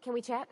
Can we chat?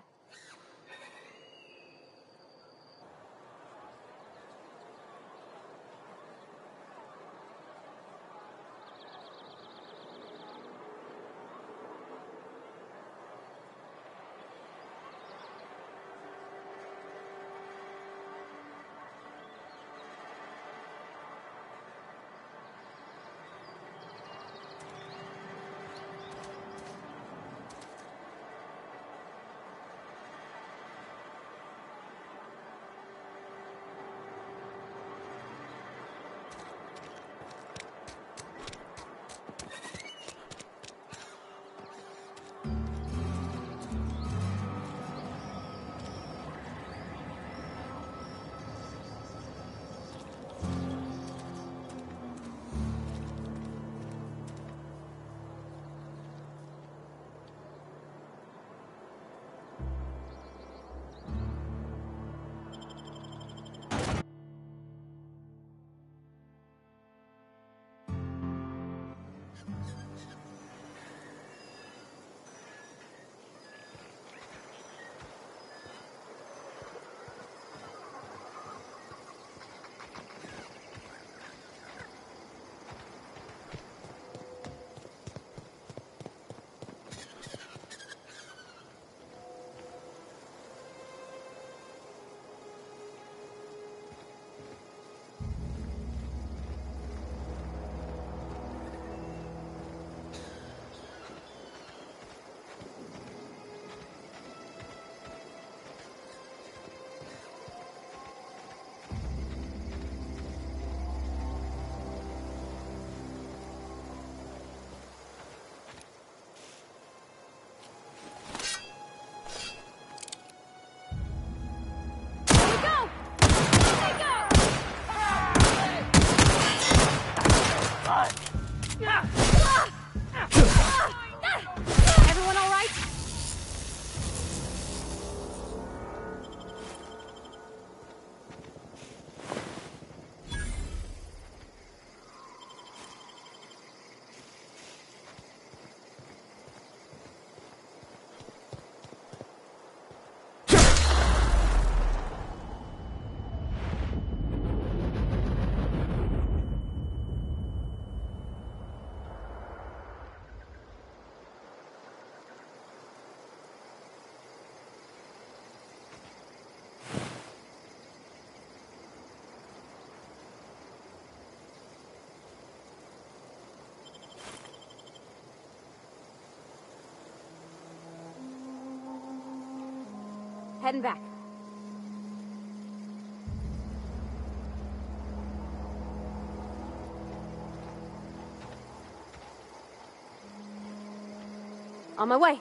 Everyone all right? Heading back. On my way.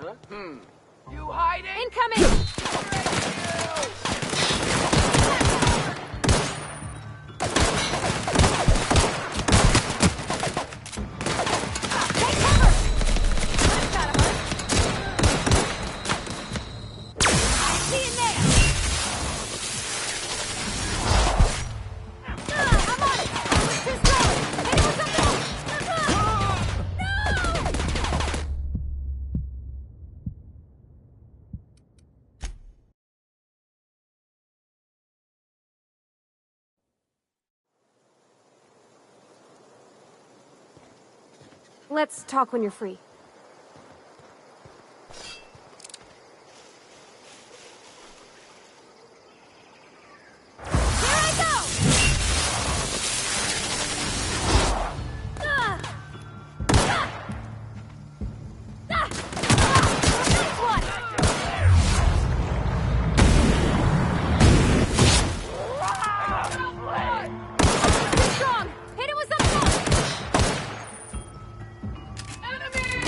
You hiding? Incoming! Take cover! That's gotta hurt. I see it there! I'm on it! Too slow! Hit it with something else! No! Let's talk when you're free. Here I go! Nice one! Too strong! Hit it with something else! Enemy!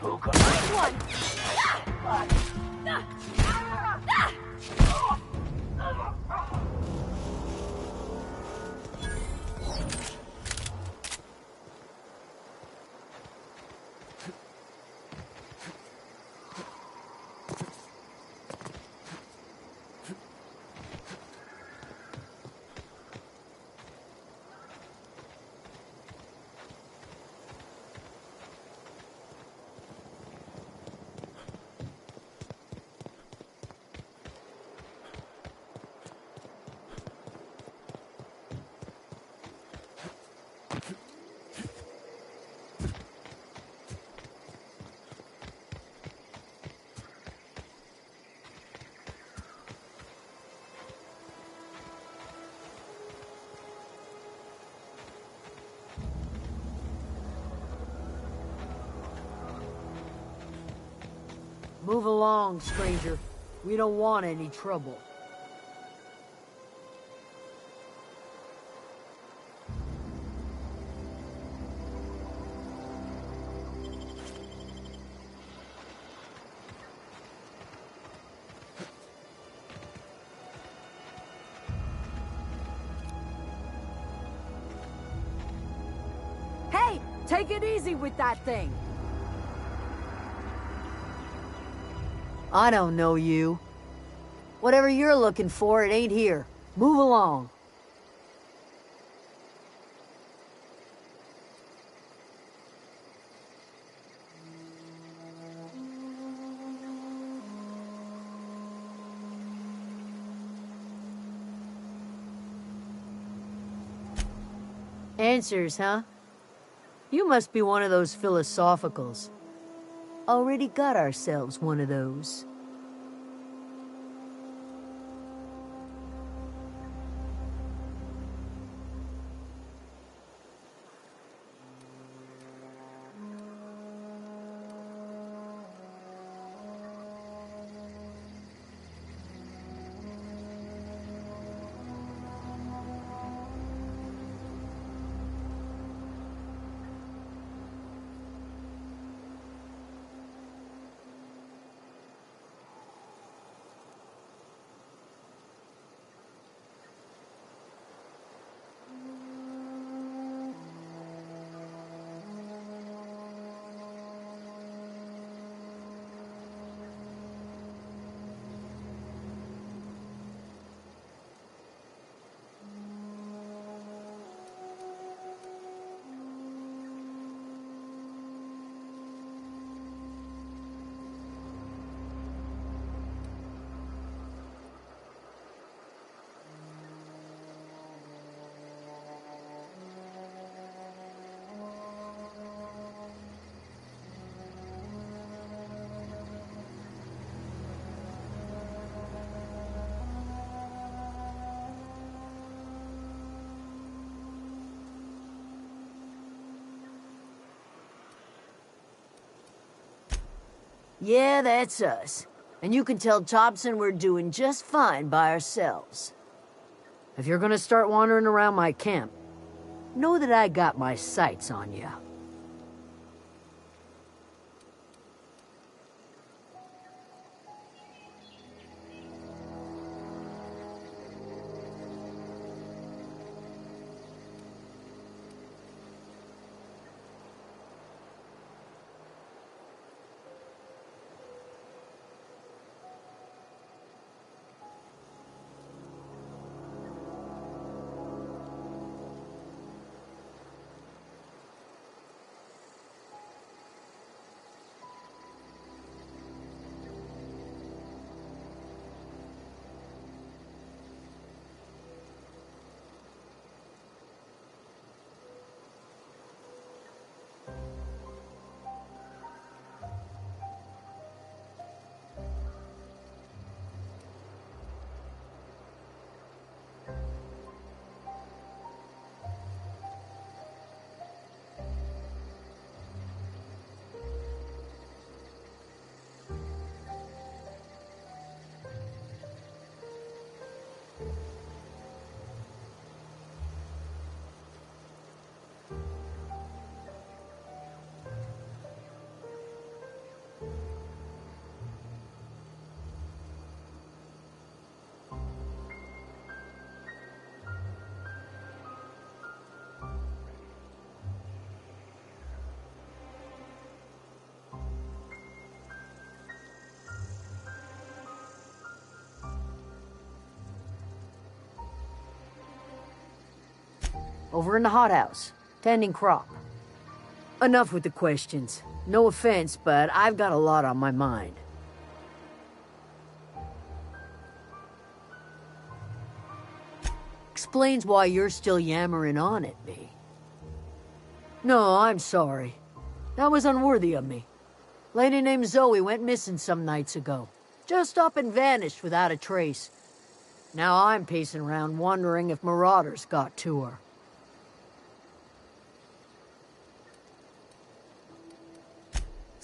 Nice one! Move along, stranger. We don't want any trouble. Hey, take it easy with that thing. I don't know you. Whatever you're looking for, it ain't here. Move along. Answers, huh? You must be one of those philosophicals. Already got ourselves one of those. Yeah, that's us. And you can tell Thompson we're doing just fine by ourselves. If you're gonna start wandering around my camp, know that I got my sights on you. over in the hothouse, tending crop. Enough with the questions. No offense, but I've got a lot on my mind. Explains why you're still yammering on at me. No, I'm sorry. That was unworthy of me. Lady named Zoe went missing some nights ago. Just up and vanished without a trace. Now I'm pacing around wondering if marauders got to her.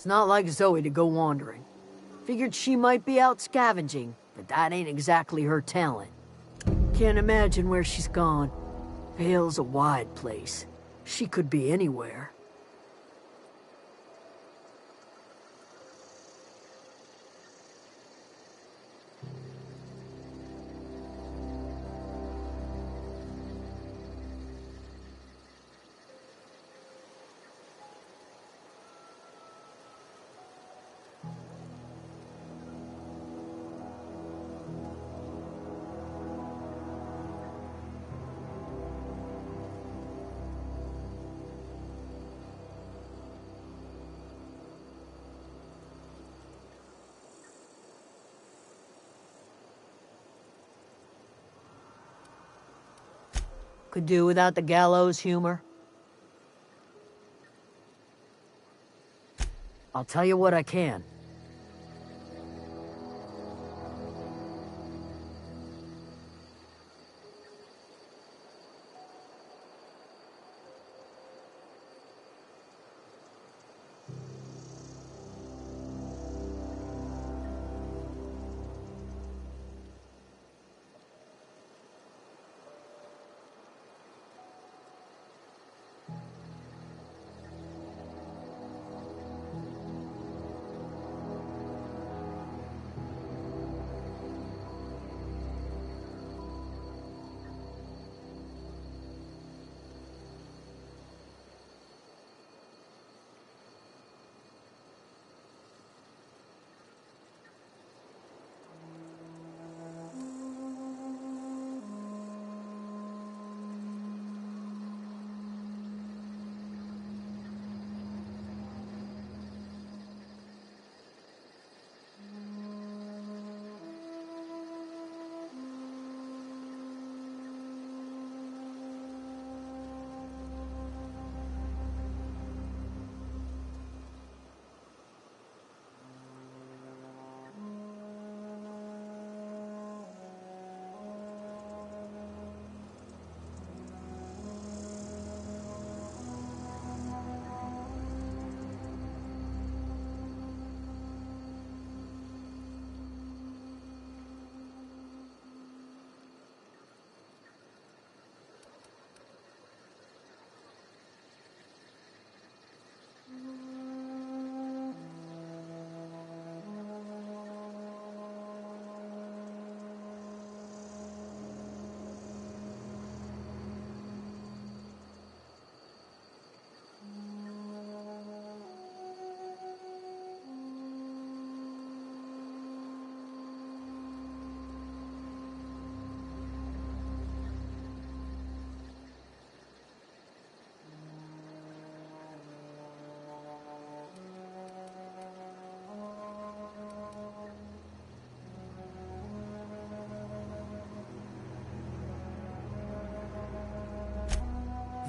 It's not like Zoe to go wandering. Figured she might be out scavenging, but that ain't exactly her talent. Can't imagine where she's gone. Vale's a wide place. She could be anywhere. Could do without the gallows humor. I'll tell you what I can.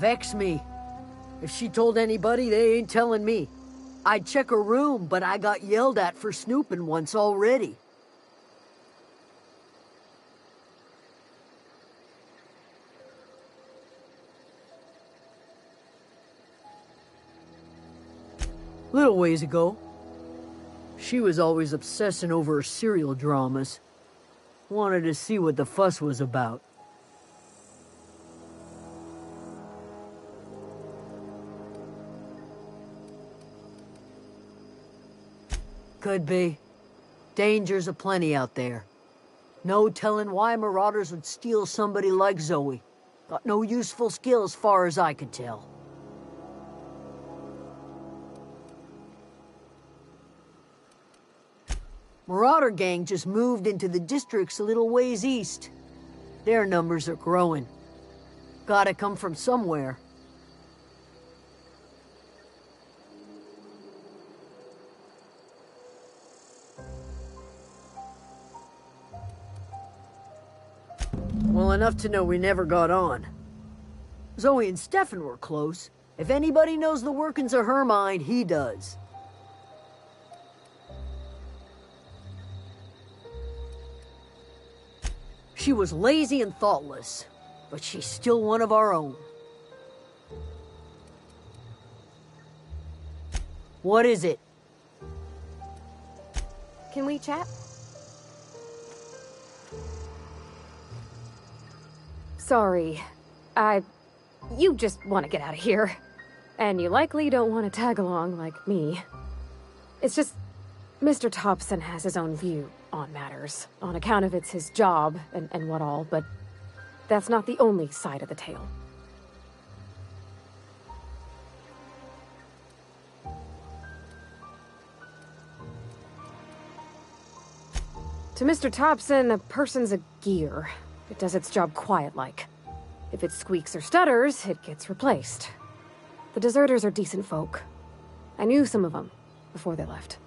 Vex me. If she told anybody, they ain't telling me. I'd check her room, but I got yelled at for snooping once already. Little ways ago, she was always obsessing over her serial dramas. Wanted to see what the fuss was about. Could be. Dangers aplenty out there. No telling why marauders would steal somebody like Zoe. Got no useful skills far as I could tell. Marauder gang just moved into the districts a little ways east. Their numbers are growing. Gotta come from somewhere. Well, enough to know we never got on. Zoe and Stefan were close. If anybody knows the workings of her mind, he does. She was lazy and thoughtless, but she's still one of our own. What is it? Can we chat? Sorry. You just want to get out of here. And you likely don't want to tag along like me. It's just, Mr. Thompson has his own view on matters, on account of it's his job and what all, but that's not the only side of the tale. To Mr. Thompson, a person's a gear. It does its job quiet-like. If it squeaks or stutters, it gets replaced. The deserters are decent folk. I knew some of them before they left.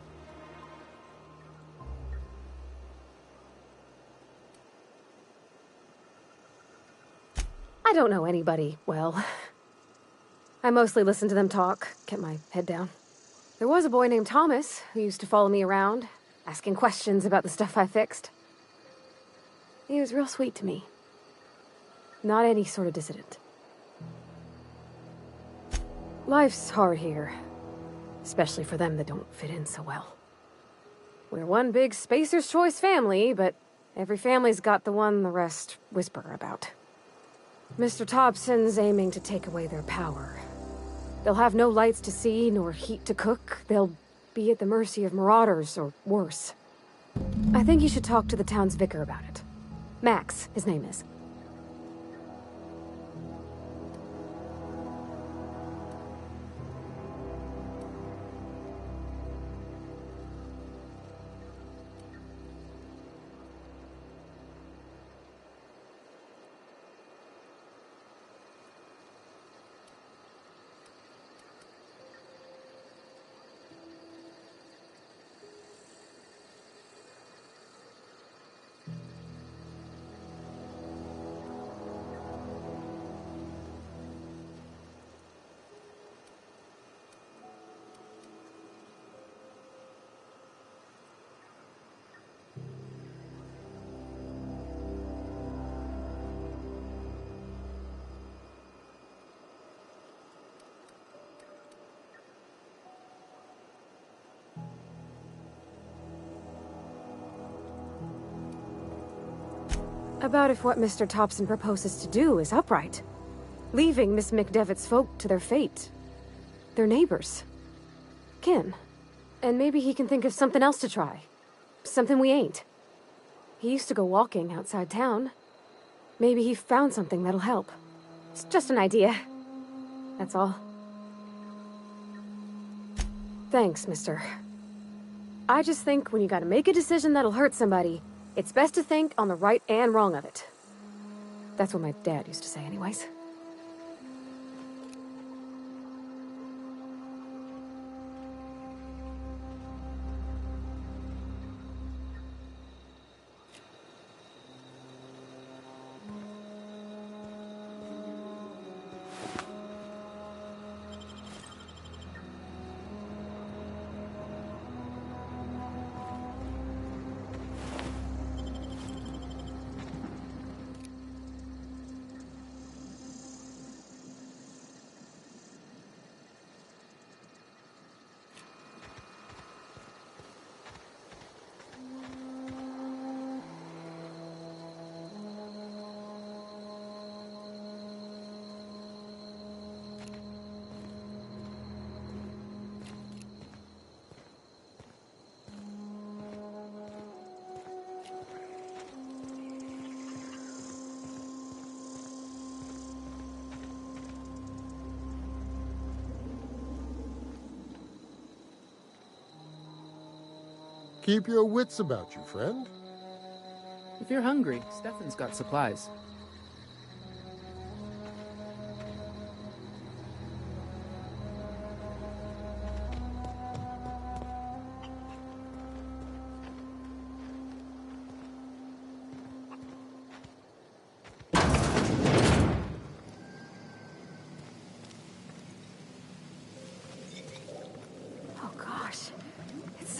I don't know anybody well. I mostly listen to them talk, kept my head down. There was a boy named Thomas who used to follow me around, asking questions about the stuff I fixed. He was real sweet to me. Not any sort of dissident. Life's hard here. Especially for them that don't fit in so well. We're one big Spacer's Choice family, but every family's got the one the rest whisper about. Mr. Thompson's aiming to take away their power. They'll have no lights to see, nor heat to cook. They'll be at the mercy of marauders, or worse. I think you should talk to the town's vicar about it. Max, his name is. About if what Mr. Thompson proposes to do is upright. Leaving Miss McDevitt's folk to their fate. They're neighbors. Kin. And maybe he can think of something else to try. Something we ain't. He used to go walking outside town. Maybe he found something that'll help. It's just an idea. That's all. Thanks, mister. I just think when you gotta make a decision that'll hurt somebody, it's best to think on the right and wrong of it. That's what my dad used to say anyways. Keep your wits about you, friend. If you're hungry, Stefan's got supplies.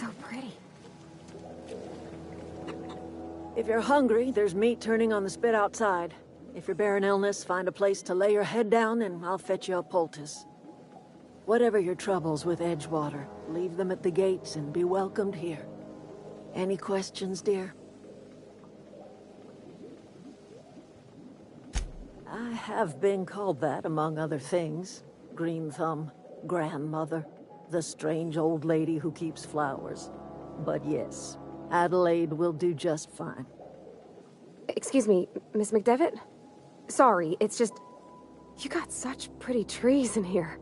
so pretty. If you're hungry, there's meat turning on the spit outside. If you're bearing illness, find a place to lay your head down and I'll fetch you a poultice. Whatever your troubles with Edgewater, leave them at the gates and be welcomed here. Any questions, dear? I have been called that, among other things. Green Thumb, grandmother, the strange old lady who keeps flowers. But yes, Adelaide will do just fine. Excuse me, Miss McDevitt? Sorry, it's just... You got such pretty trees in here.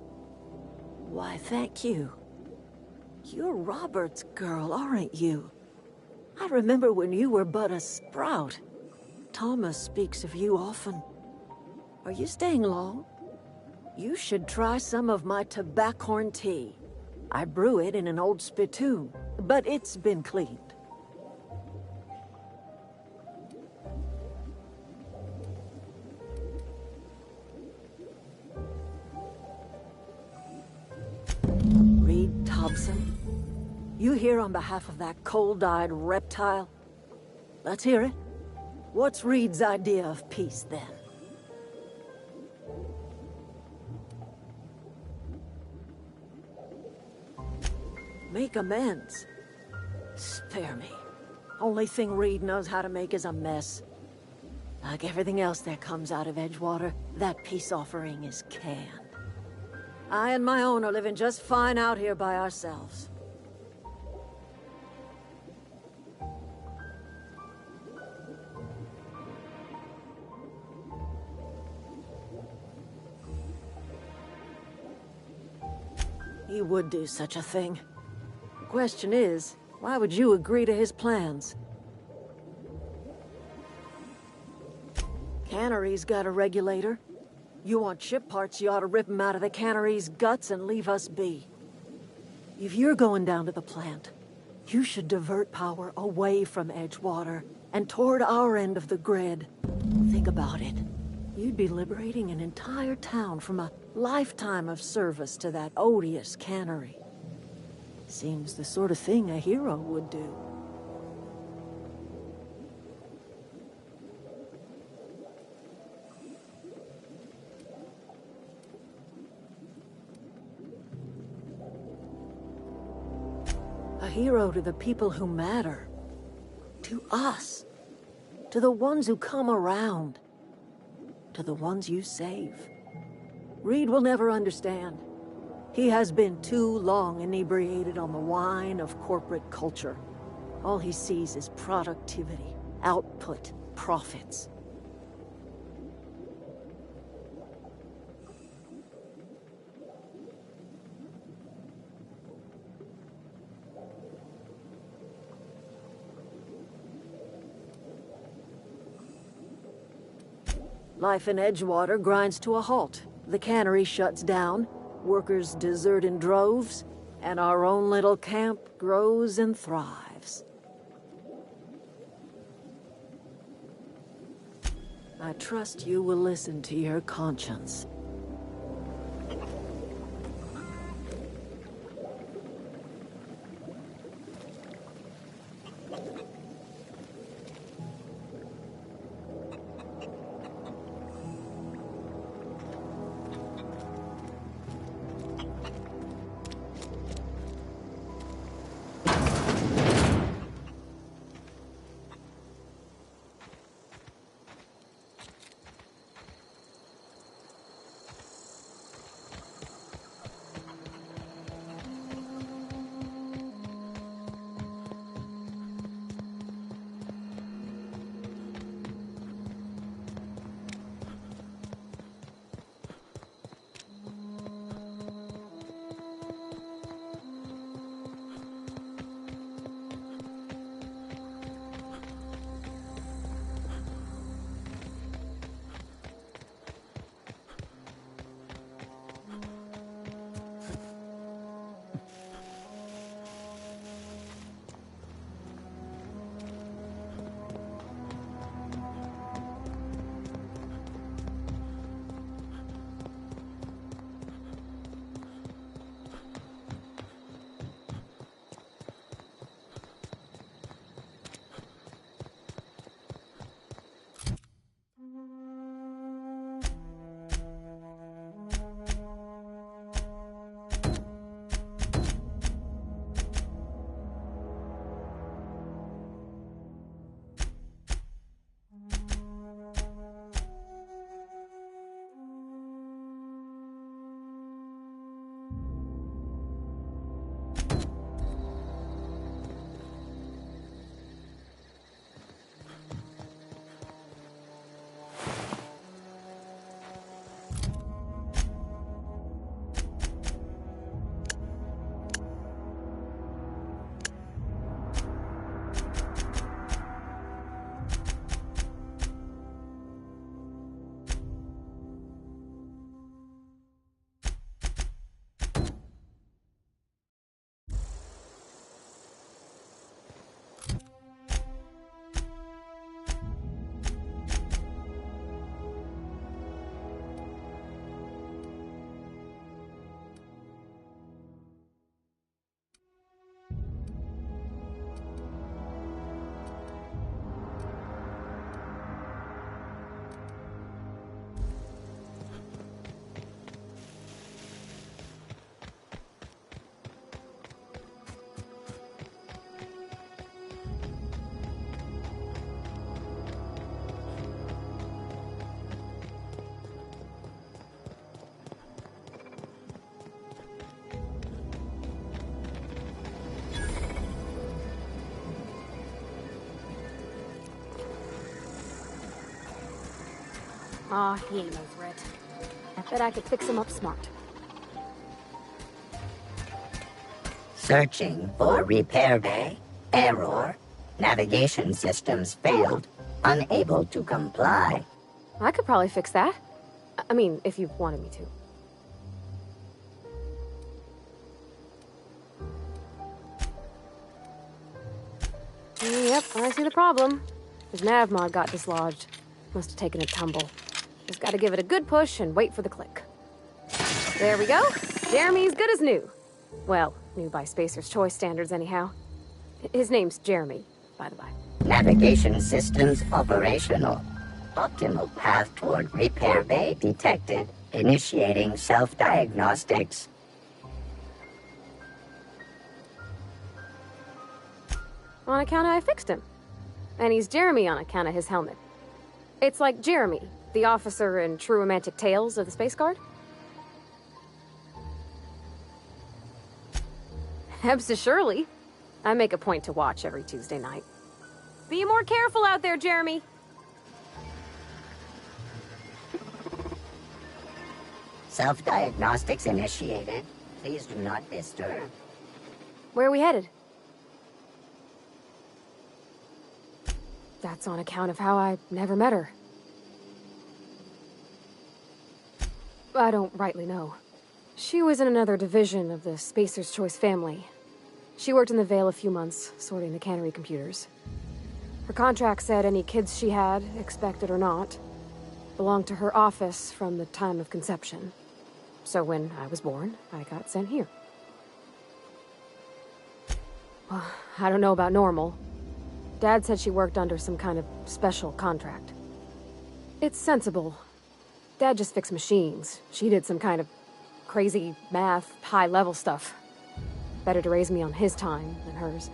Why, thank you. You're Robert's girl, aren't you? I remember when you were but a sprout. Thomas speaks of you often. Are you staying long? You should try some of my tobaccorn tea. I brew it in an old spittoon, but it's been cleaned. Reed Thompson, you here on behalf of that cold-eyed reptile? Let's hear it. What's Reed's idea of peace, then? Make amends. Spare me. Only thing Reed knows how to make is a mess. Like everything else that comes out of Edgewater, that peace offering is canned. I and my own are living just fine out here by ourselves. He would do such a thing. The question is, why would you agree to his plans? Cannery's got a regulator. You want ship parts, you ought to rip them out of the cannery's guts and leave us be. If you're going down to the plant, you should divert power away from Edgewater and toward our end of the grid. Think about it. You'd be liberating an entire town from a lifetime of service to that odious cannery. Seems the sort of thing a hero would do. A hero to the people who matter. To us. To the ones who come around. To the ones you save. Reed will never understand. He has been too long inebriated on the wine of corporate culture. All he sees is productivity, output, profits. Life in Edgewater grinds to a halt. The cannery shuts down. Workers desert in droves, and our own little camp grows and thrives. I trust you will listen to your conscience. Aw, he ain't no threat. I bet I could fix him up smart. Searching for repair bay. Error. Navigation systems failed. Unable to comply. I could probably fix that. I mean, if you wanted me to. Yep, I see the problem. His nav mod got dislodged. Must have taken a tumble. Just gotta give it a good push and wait for the click. There we go. Jeremy's good as new. Well, new by Spacer's Choice standards anyhow. His name's Jeremy, by the by. Navigation systems operational. Optimal path toward repair bay detected. Initiating self-diagnostics. On account of I fixed him. And he's Jeremy on account of his helmet. It's like Jeremy, the officer in True Romantic Tales of the Space Guard. Surely. I make a point to watch every Tuesday night. Be more careful out there, Jeremy. Self-diagnostics initiated. Please do not disturb. Where are we headed? That's on account of how I never met her. I don't rightly know. She was in another division of the Spacer's Choice family. She worked in the Vale a few months, sorting the cannery computers. Her contract said any kids she had, expected or not, belonged to her office from the time of conception. So when I was born, I got sent here. Well, I don't know about normal. Dad said she worked under some kind of special contract. It's sensible. Dad just fixed machines. She did some kind of crazy math, high-level stuff. Better to raise me on his time than hers.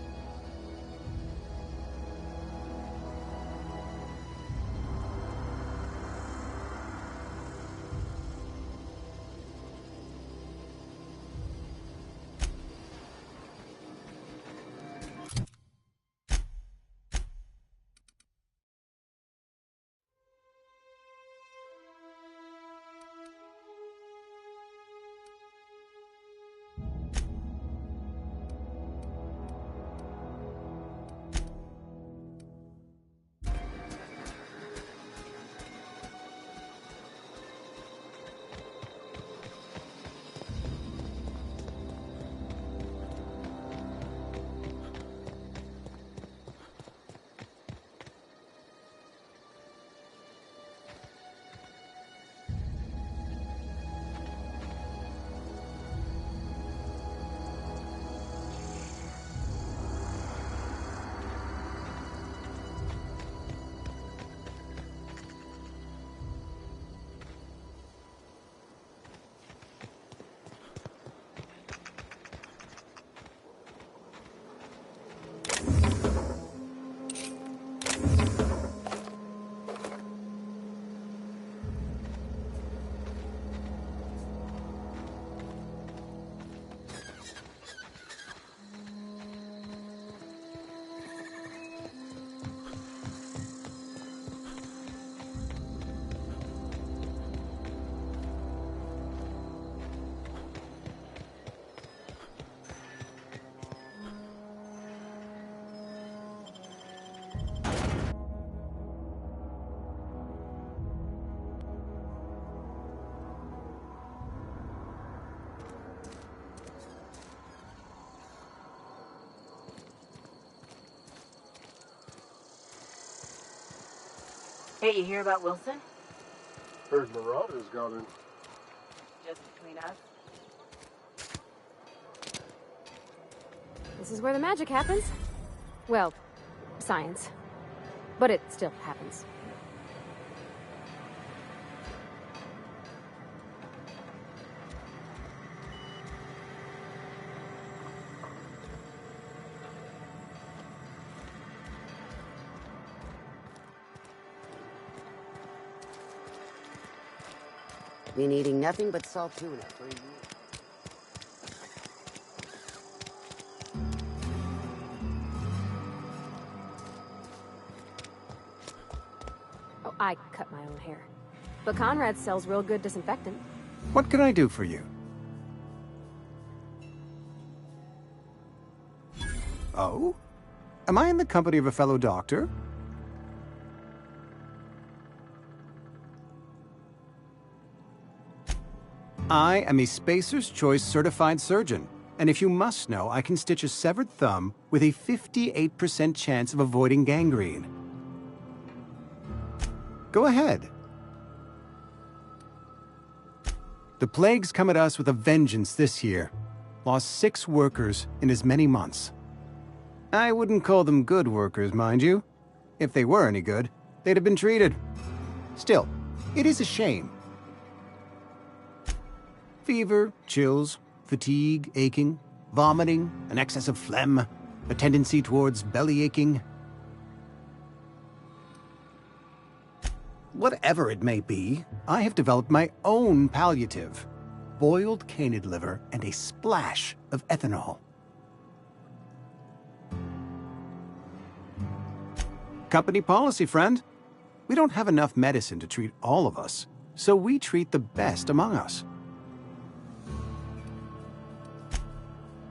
Hey, you hear about Wilson? Heard Marauders got in. Just between us? This is where the magic happens. Well, science. But it still happens. Been eating nothing but salt tuna for a year. Oh, I cut my own hair. but Conrad sells real good disinfectant. What can I do for you? Oh? Am I in the company of a fellow doctor? I am a Spacer's Choice certified surgeon, and if you must know, I can stitch a severed thumb with a 58% chance of avoiding gangrene. Go ahead. The plague's come at us with a vengeance this year. Lost 6 workers in as many months. I wouldn't call them good workers, mind you. If they were any good, they'd have been treated. Still, it is a shame. Fever, chills, fatigue, aching, vomiting, an excess of phlegm, a tendency towards belly aching. Whatever it may be, I have developed my own palliative. Boiled canid liver and a splash of ethanol. Company policy, friend. We don't have enough medicine to treat all of us, so we treat the best among us.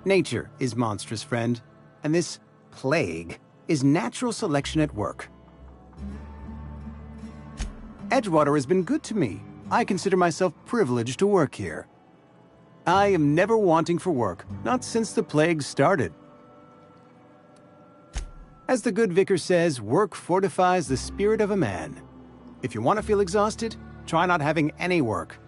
Nature is monstrous, friend, and this plague is natural selection at work. Edgewater has been good to me. I consider myself privileged to work here. I am never wanting for work, not since the plague started. As the good vicar says, work fortifies the spirit of a man. If you want to feel exhausted, try not having any work.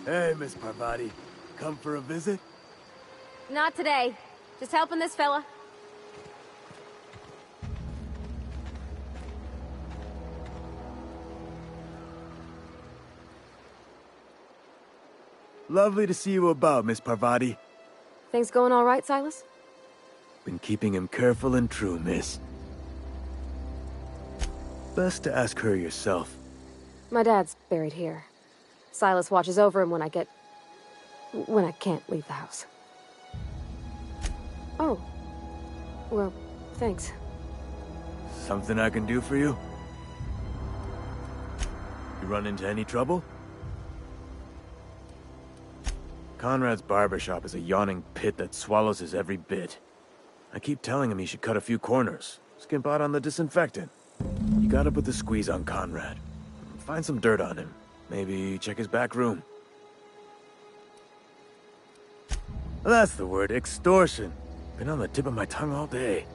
Hey, Miss Parvati. Come for a visit? Not today. Just helping this fella. Lovely to see you about, Miss Parvati. Things going all right, Silas? Been keeping him careful and true, miss. Best to ask her yourself. My dad's buried here. Silas watches over him when I can't leave the house. Oh. Well, thanks. Something I can do for you? You run into any trouble? Conrad's barbershop is a yawning pit that swallows his every bit. I keep telling him he should cut a few corners, skimp out on the disinfectant. You gotta put the squeeze on Conrad. Find some dirt on him. Maybe check his back room. That's the word, extortion. Been on the tip of my tongue all day.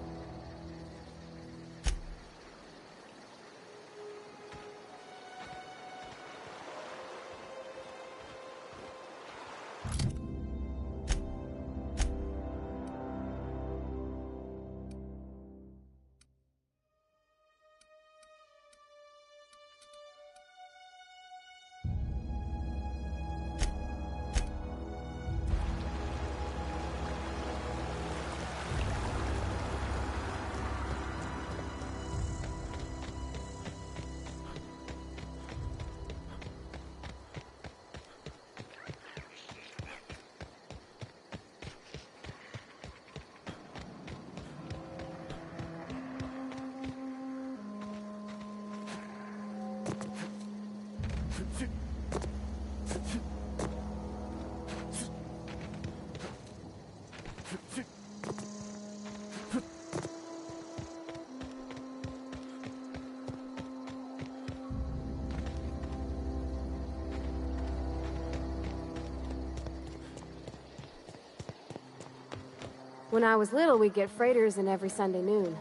When I was little, we'd get freighters in every Sunday noon.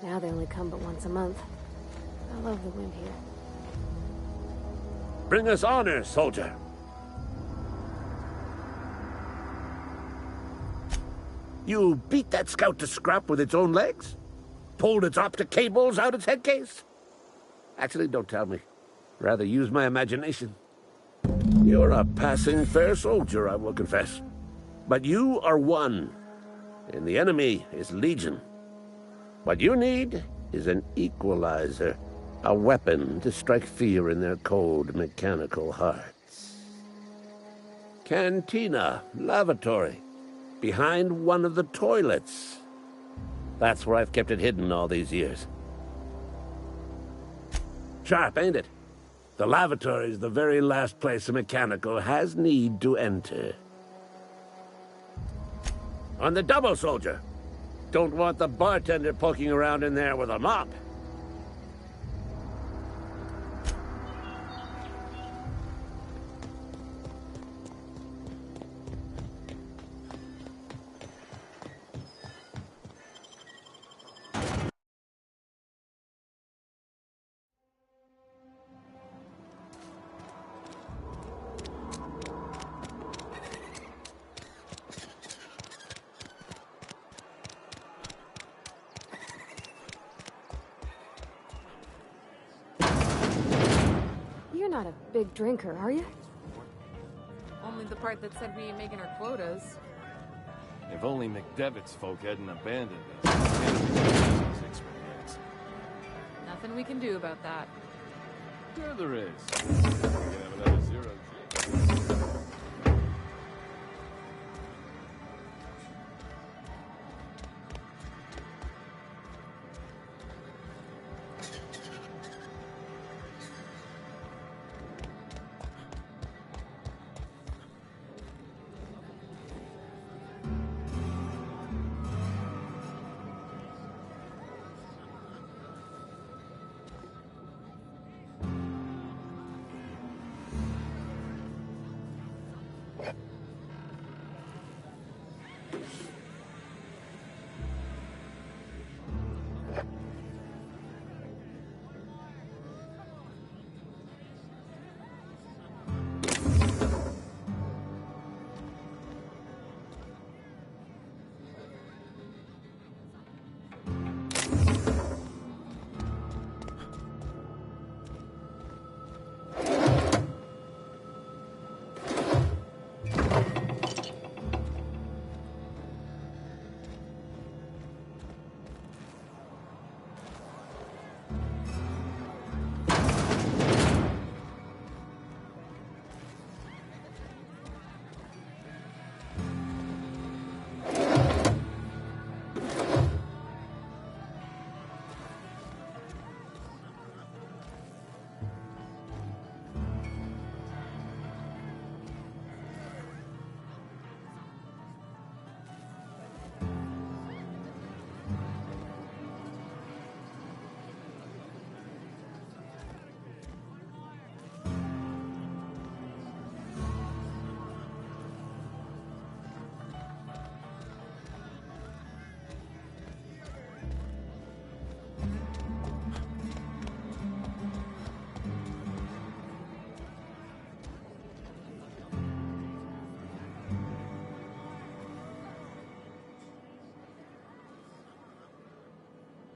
Now they only come but once a month. I love the wind here. Bring us honor, soldier. You beat that scout to scrap with its own legs? Pulled its optic cables out its head case? Actually, don't tell me. Rather use my imagination. You're a passing fair soldier, I will confess. But you are one, and the enemy is legion. What you need is an equalizer, a weapon to strike fear in their cold, mechanical hearts. Cantina, lavatory, behind one of the toilets. That's where I've kept it hidden all these years. Sharp, ain't it? The lavatory is the very last place a mechanical has need to enter. On the double, soldier. Don't want the bartender poking around in there with a mop. You're not a big drinker, are you? Only the part that said we ain't making our quotas. If only McDevitt's folk hadn't abandoned us. Nothing we can do about that. Sure there is. We can have another zero.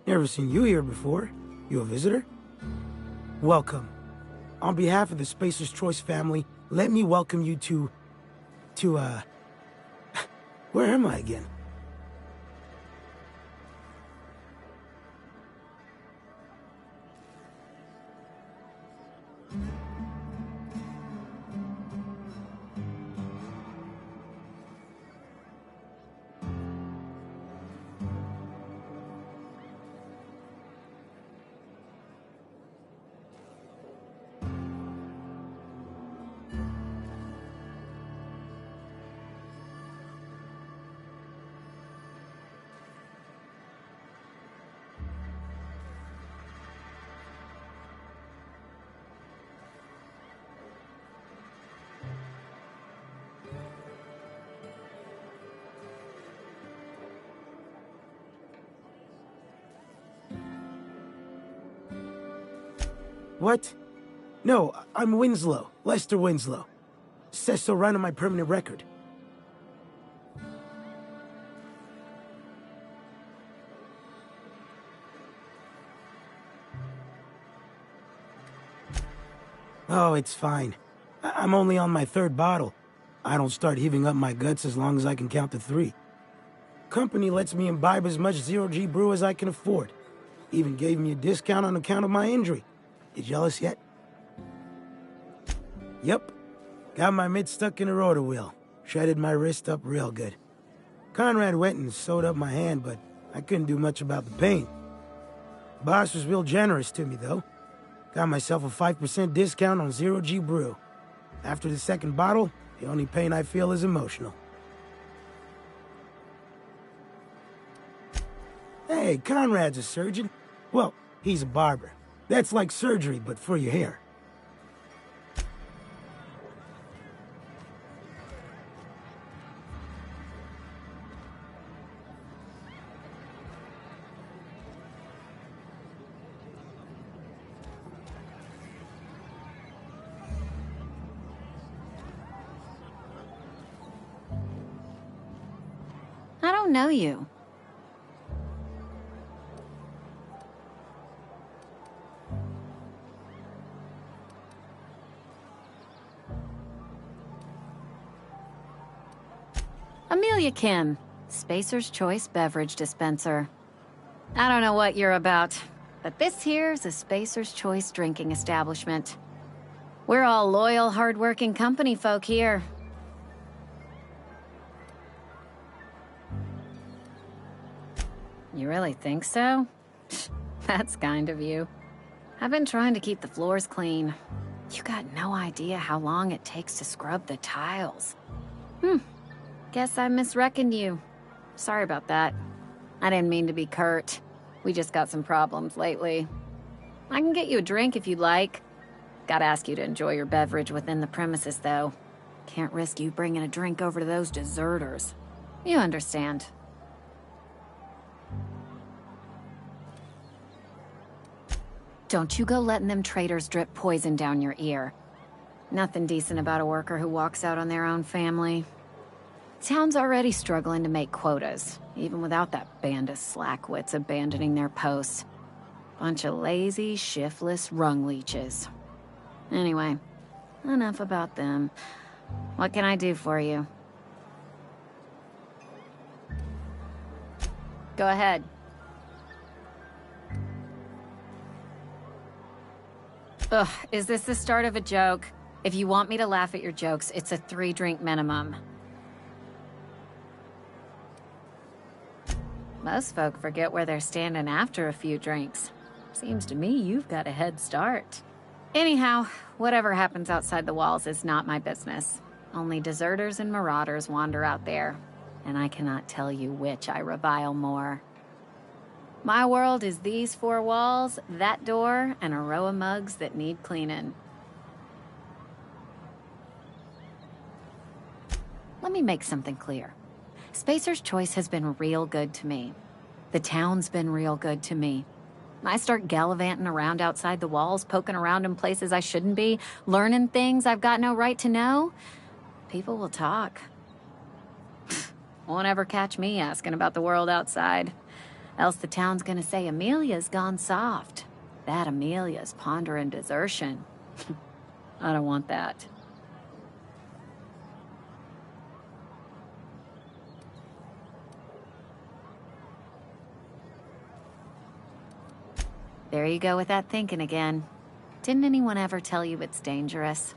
Never seen you here before. You a visitor? Welcome. On behalf of the Spacer's Choice family, let me welcome you to, where am I again? What? No, I'm Winslow. Lester Winslow. Says so right on my permanent record. Oh, it's fine. I'm only on my 3rd bottle. I don't start heaving up my guts as long as I can count to 3. Company lets me imbibe as much zero-G brew as I can afford. Even gave me a discount on account of my injury. You jealous yet? Yep. Got my mitt stuck in a rotor wheel. Shredded my wrist up real good. Conrad went and sewed up my hand, but I couldn't do much about the pain. Boss was real generous to me, though. Got myself a 5% discount on zero-G brew. After the 2nd bottle, the only pain I feel is emotional. Hey, Conrad's a surgeon. Well, he's a barber. That's like surgery, but for your hair. I don't know you. Amelia Kim, Spacer's Choice Beverage Dispenser. I don't know what you're about, but this here's a Spacer's Choice drinking establishment. We're all loyal, hard-working company folk here. You really think so? That's kind of you. I've been trying to keep the floors clean. You got no idea how long it takes to scrub the tiles. Guess I misreckoned you. Sorry about that. I didn't mean to be curt. We just got some problems lately. I can get you a drink if you'd like. Gotta ask you to enjoy your beverage within the premises, though. Can't risk you bringing a drink over to those deserters. You understand. Don't you go letting them traitors drip poison down your ear. Nothing decent about a worker who walks out on their own family. Town's already struggling to make quotas, even without that band of slackwits abandoning their posts. Bunch of lazy, shiftless rung leeches. Anyway, enough about them. What can I do for you? Go ahead. Ugh, is this the start of a joke? If you want me to laugh at your jokes, it's a 3-drink minimum. Most folk forget where they're standing after a few drinks. Seems to me you've got a head start. Anyhow, whatever happens outside the walls is not my business. Only deserters and marauders wander out there, and I cannot tell you which I revile more. My world is these 4 walls, that door, and a row of mugs that need cleaning. Let me make something clear. Spacer's Choice has been real good to me. The town's been real good to me. I start gallivanting around outside the walls, poking around in places I shouldn't be, learning things I've got no right to know. People will talk. Won't ever catch me asking about the world outside. Else the town's gonna say Amelia's gone soft. That Amelia's pondering desertion. I don't want that. There you go with that thinking again. Didn't anyone ever tell you it's dangerous?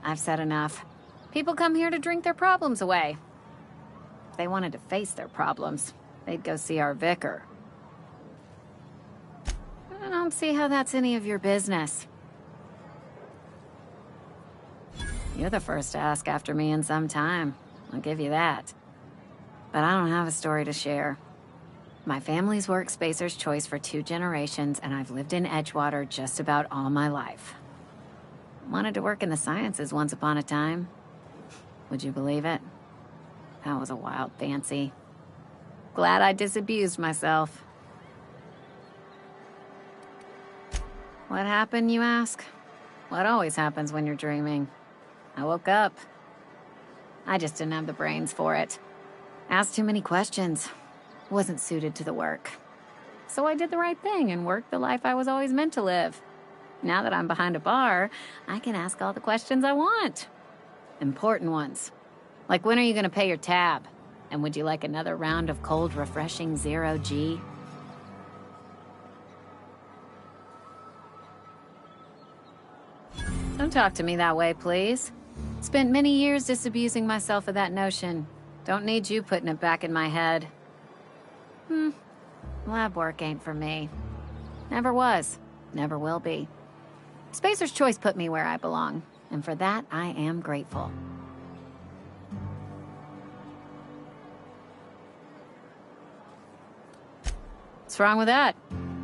I've said enough. People come here to drink their problems away. If they wanted to face their problems, they'd go see our vicar. I don't see how that's any of your business. You're the first to ask after me in some time. I'll give you that. But I don't have a story to share. My family's worked Spacer's Choice for 2 generations, and I've lived in Edgewater just about all my life. Wanted to work in the sciences once upon a time. Would you believe it? That was a wild fancy. Glad I disabused myself. What happened, you ask? What always happens when you're dreaming? I woke up. I just didn't have the brains for it. Asked too many questions. Wasn't suited to the work. So I did the right thing and worked the life I was always meant to live. Now that I'm behind a bar, I can ask all the questions I want. Important ones. Like, when are you gonna pay your tab? And would you like another round of cold, refreshing Zero G? Don't talk to me that way, please. Spent many years disabusing myself of that notion. Don't need you putting it back in my head. Lab work ain't for me. Never was. Never will be. Spacer's Choice put me where I belong, and for that, I am grateful. What's wrong with that?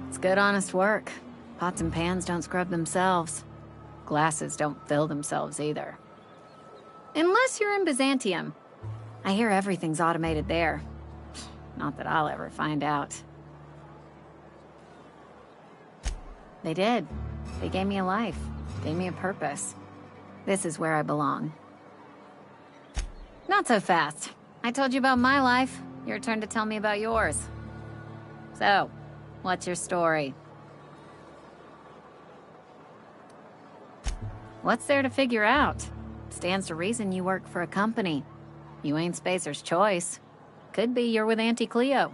It's good, honest work. Pots and pans don't scrub themselves. Glasses don't fill themselves either. Unless you're in Byzantium. I hear everything's automated there. Not that I'll ever find out. They did. They gave me a life. Gave me a purpose. This is where I belong. Not so fast. I told you about my life. Your turn to tell me about yours. So, what's your story? What's there to figure out? Stands to reason you work for a company. You ain't Spacer's Choice. Could be you're with Auntie Cleo.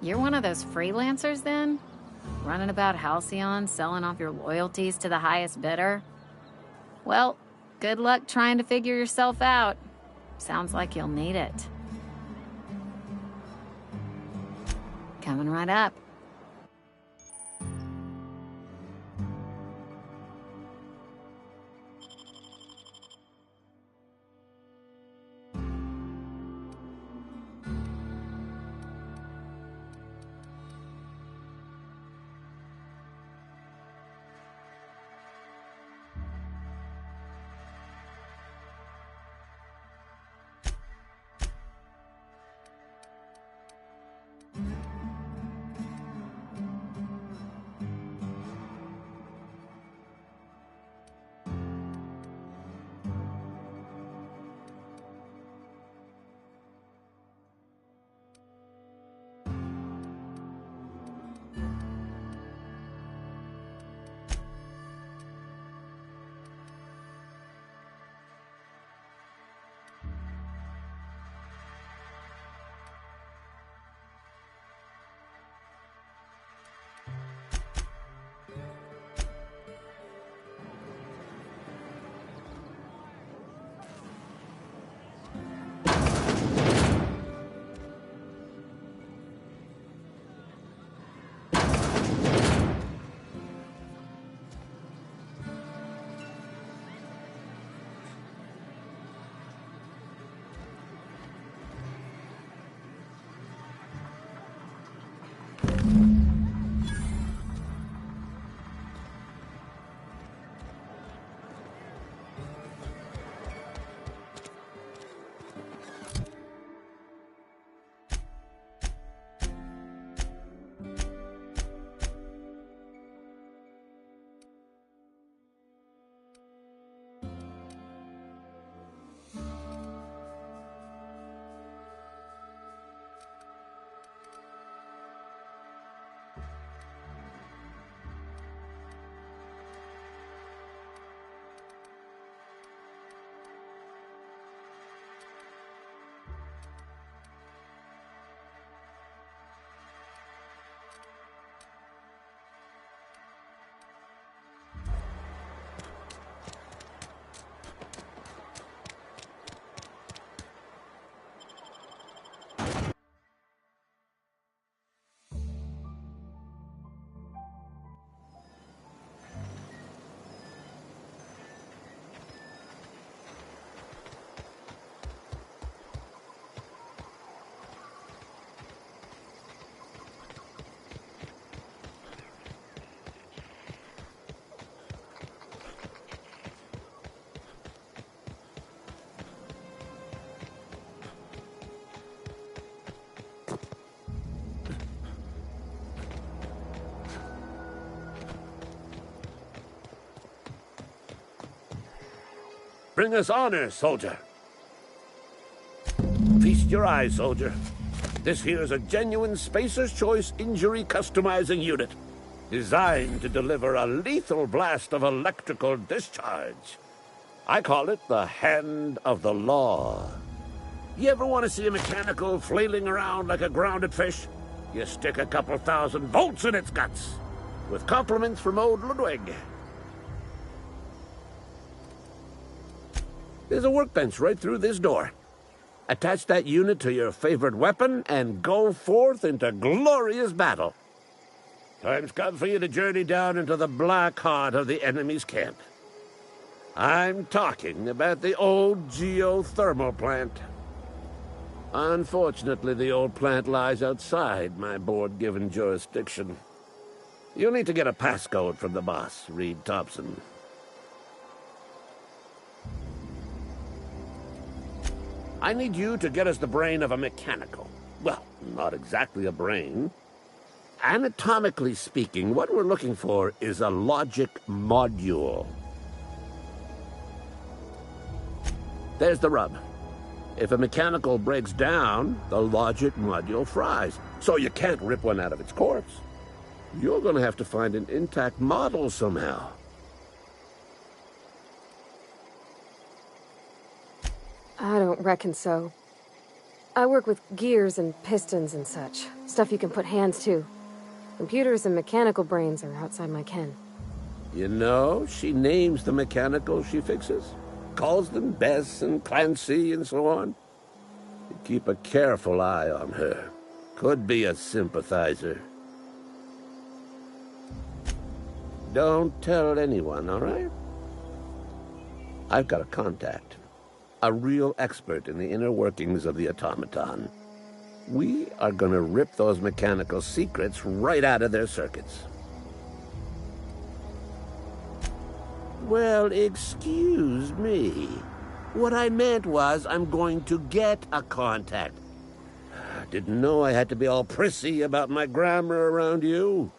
You're one of those freelancers, then? Running about Halcyon, selling off your loyalties to the highest bidder? Well, good luck trying to figure yourself out. Sounds like you'll need it. Coming right up. Bring us honor, soldier. Feast your eyes, soldier. This here's a genuine Spacer's Choice injury customizing unit, designed to deliver a lethal blast of electrical discharge. I call it the Hand of the Law. You ever want to see a mechanical flailing around like a grounded fish? You stick a couple thousand volts in its guts. With compliments from old Ludwig. There's a workbench right through this door. Attach that unit to your favorite weapon and go forth into glorious battle. Time's come for you to journey down into the black heart of the enemy's camp. I'm talking about the old geothermal plant. Unfortunately, the old plant lies outside my board-given jurisdiction. You'll need to get a passcode from the boss, Reed Thompson. I need you to get us the brain of a mechanical. Well, not exactly a brain. Anatomically speaking, what we're looking for is a logic module. There's the rub. If a mechanical breaks down, the logic module fries. So you can't rip one out of its corpse. You're going to have to find an intact model somehow. I don't reckon so. I work with gears and pistons and such. Stuff you can put hands to. Computers and mechanical brains are outside my ken. You know, she names the mechanicals she fixes. Calls them Bess and Clancy and so on. You keep a careful eye on her. Could be a sympathizer. Don't tell anyone, all right? I've got a contact. A real expert in the inner workings of the automaton. We are going to rip those mechanical secrets right out of their circuits. Well, excuse me. What I meant was I'm going to get a contact. Didn't know I had to be all prissy about my grammar around you.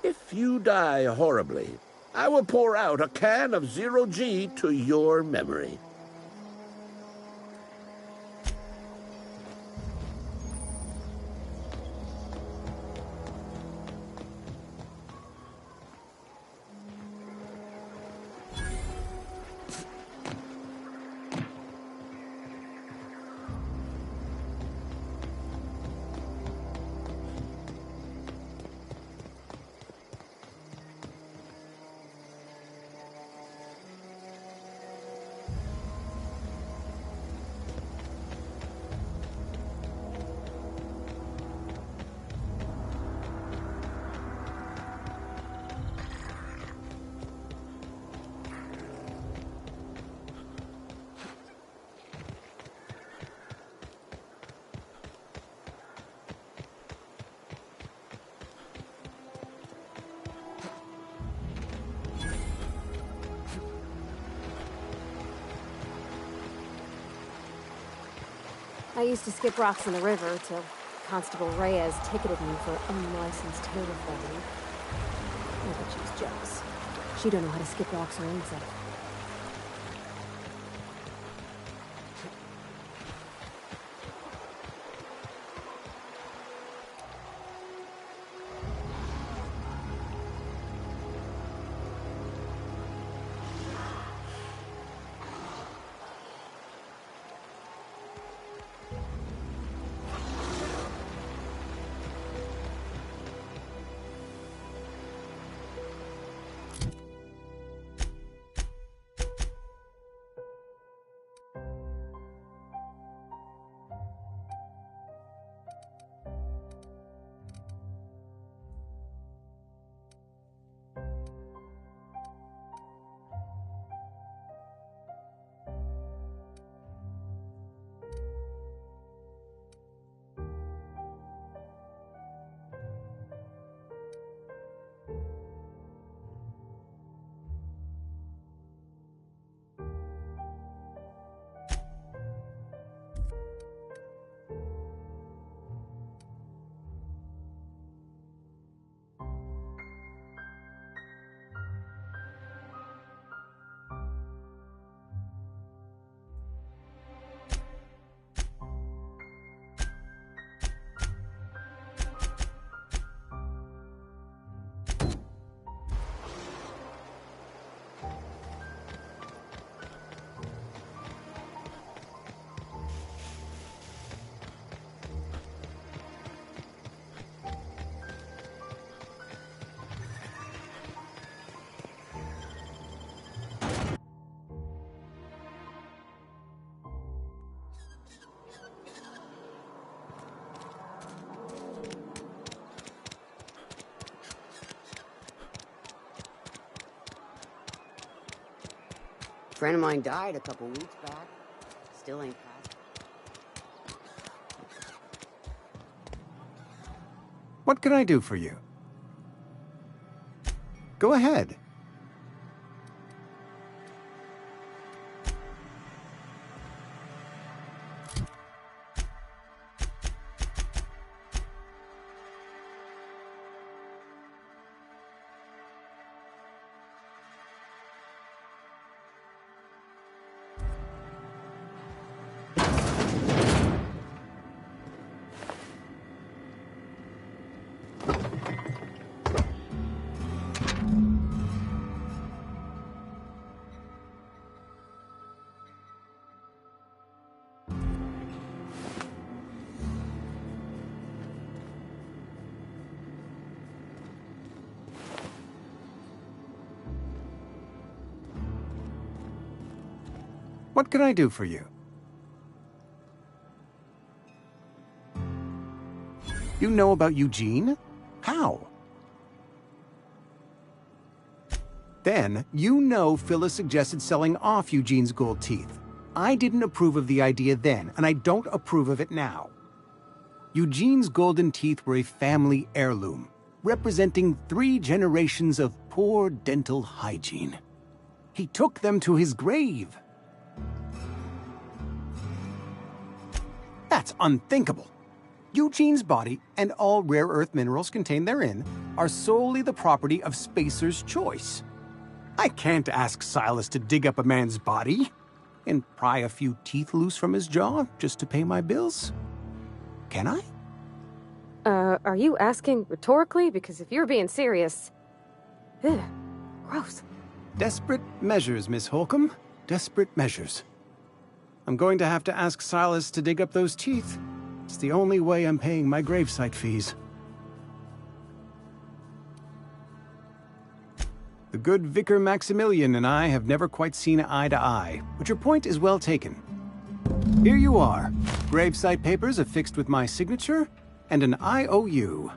If you die horribly, I will pour out a can of 0G to your memory. I used to skip rocks in the river till Constable Reyes ticketed me for unlicensed terraforming. I bet she's jealous. She don't know how to skip rocks or anything. friend of mine died a couple weeks back. Still ain't passed. What can I do for you? Go ahead. What can I do for you? You know about Eugene? How? Then, you know Phyllis suggested selling off Eugene's gold teeth. I didn't approve of the idea then, and I don't approve of it now. Eugene's golden teeth were a family heirloom, representing 3 generations of poor dental hygiene. He took them to his grave. That's unthinkable. Eugene's body and all rare earth minerals contained therein are solely the property of Spacer's choice. I can't ask Silas to dig up a man's body and pry a few teeth loose from his jaw just to pay my bills. Can I? Are you asking rhetorically? Because if you're being serious... Ugh, gross. Desperate measures, Miss Holcomb. Desperate measures. I'm going to have to ask Silas to dig up those teeth. It's the only way I'm paying my gravesite fees. The good Vicar Maximilian and I have never quite seen eye to eye, but your point is well taken. Here you are. Gravesite papers affixed with my signature and an IOU.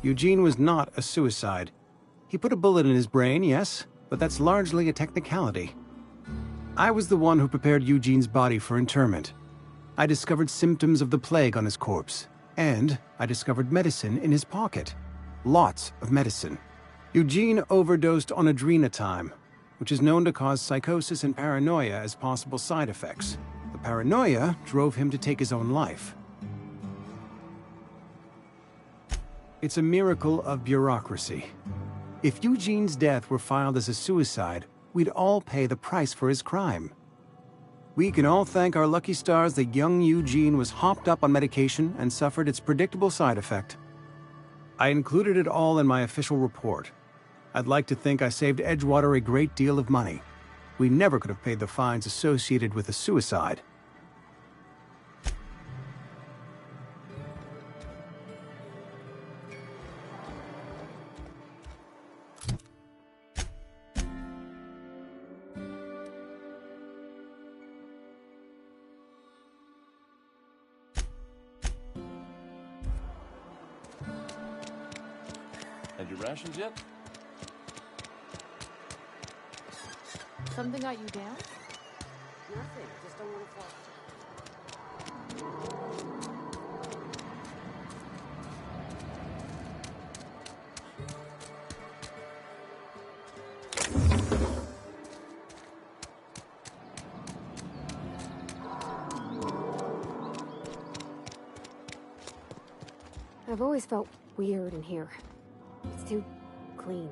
Eugene was not a suicide. He put a bullet in his brain, yes, but that's largely a technicality. I was the one who prepared Eugene's body for interment. I discovered symptoms of the plague on his corpse, and I discovered medicine in his pocket. Lots of medicine. Eugene overdosed on adrenatime, which is known to cause psychosis and paranoia as possible side effects. The paranoia drove him to take his own life. It's a miracle of bureaucracy. If Eugene's death were filed as a suicide, we'd all pay the price for his crime. We can all thank our lucky stars that young Eugene was hopped up on medication and suffered its predictable side effect. I included it all in my official report. I'd like to think I saved Edgewater a great deal of money. We never could have paid the fines associated with a suicide. Had your rations yet? Something got you down? Nothing. Just don't want to fall. I've always felt weird in here. It's too clean.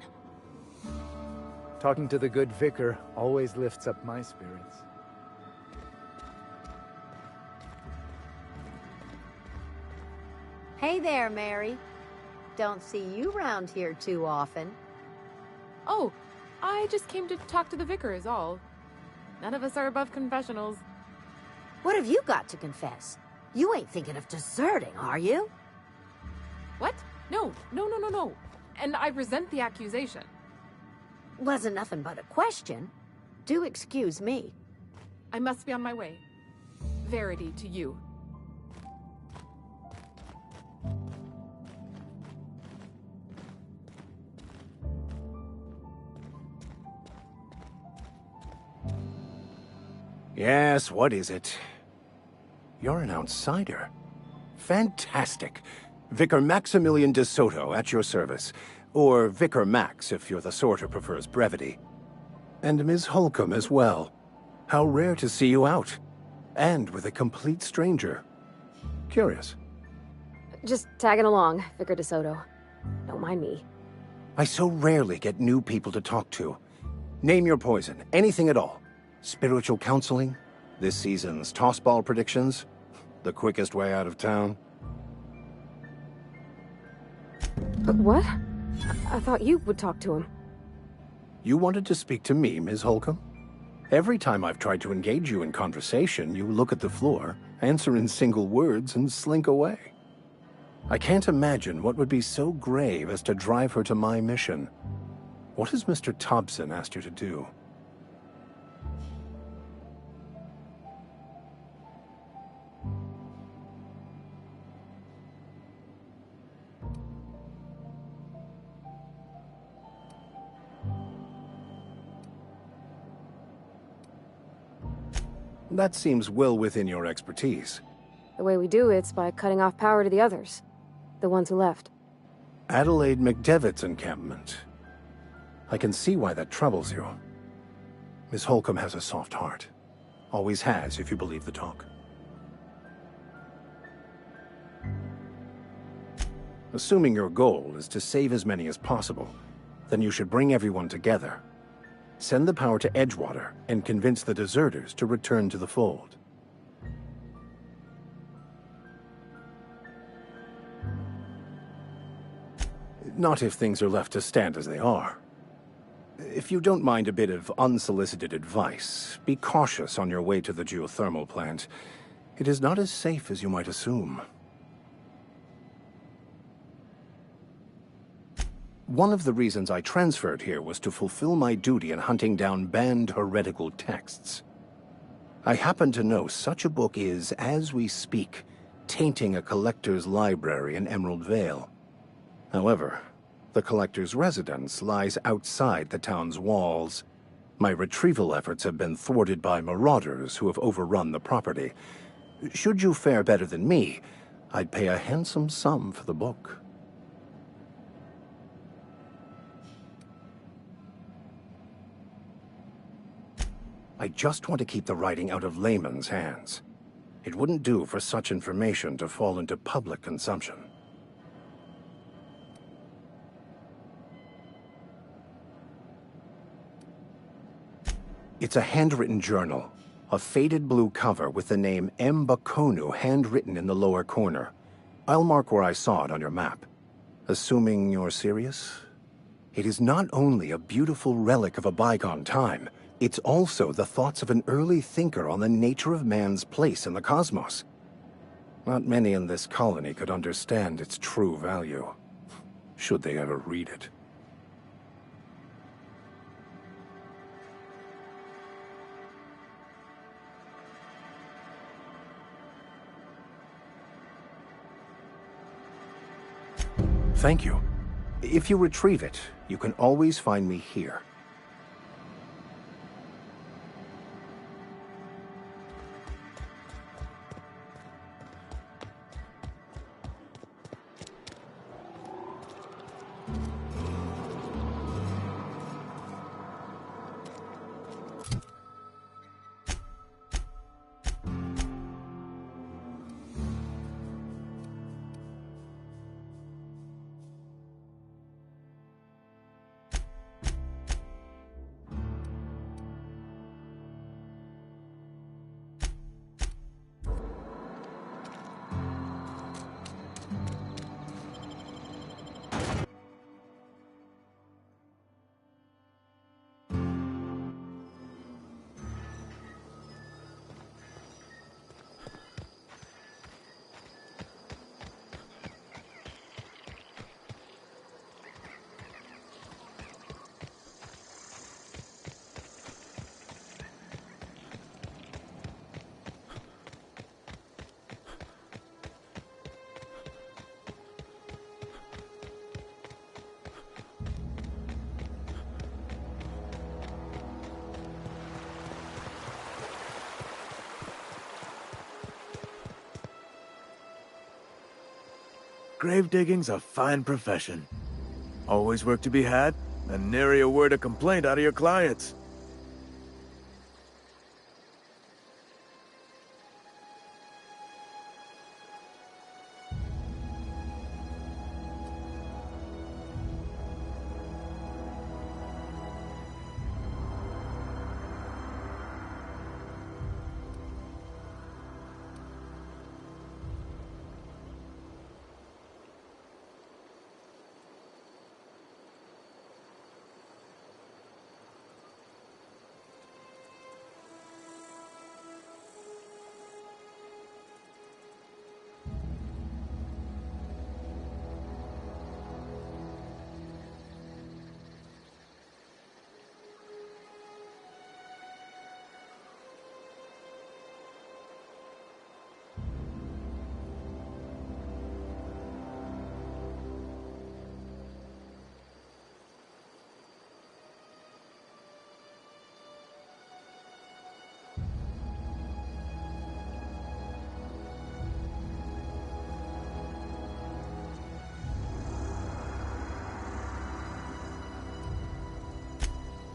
Talking to the good vicar always lifts up my spirits. Hey there, Mary. Don't see you round here too often. Oh, I just came to talk to the vicar is all. None of us are above confessionals. What have you got to confess? You ain't thinking of deserting, are you? What? No. And I resent the accusation. Wasn't nothing but a question. Do excuse me. I must be on my way. Verity to you. Yes, what is it? You're an outsider. Fantastic. Vicar Maximilian de Soto, at your service. Or Vicar Max, if you're the sort who prefers brevity. And Ms. Holcomb as well. How rare to see you out. And with a complete stranger. Curious. Just tagging along, Vicar DeSoto. Don't mind me. I so rarely get new people to talk to. Name your poison, anything at all. Spiritual counseling? This season's tossball predictions? The quickest way out of town? What? I thought you would talk to him. You wanted to speak to me, Ms. Holcomb? Every time I've tried to engage you in conversation, you look at the floor, answer in single words, and slink away. I can't imagine what would be so grave as to drive her to my mission. What has Mr. Thompson asked you to do? That seems well within your expertise. The way we do it's by cutting off power to the others. The ones who left. Adelaide McDevitt's encampment. I can see why that troubles you. Miss Holcomb has a soft heart. Always has, if you believe the talk. Assuming your goal is to save as many as possible, then you should bring everyone together. Send the power to Edgewater and convince the deserters to return to the fold. Not if things are left to stand as they are. If you don't mind a bit of unsolicited advice, be cautious on your way to the geothermal plant. It is not as safe as you might assume. One of the reasons I transferred here was to fulfill my duty in hunting down banned heretical texts. I happen to know such a book is, as we speak, tainting a collector's library in Emerald Vale. However, the collector's residence lies outside the town's walls. My retrieval efforts have been thwarted by marauders who have overrun the property. Should you fare better than me, I'd pay a handsome sum for the book. I just want to keep the writing out of laymen's hands. It wouldn't do for such information to fall into public consumption. It's a handwritten journal, a faded blue cover with the name M. Bakonu handwritten in the lower corner. I'll mark where I saw it on your map. Assuming you're serious? It is not only a beautiful relic of a bygone time, it's also the thoughts of an early thinker on the nature of man's place in the cosmos. Not many in this colony could understand its true value, should they ever read it. Thank you. If you retrieve it, you can always find me here. grave digging's a fine profession. Always work to be had, and nary a word of complaint out of your clients.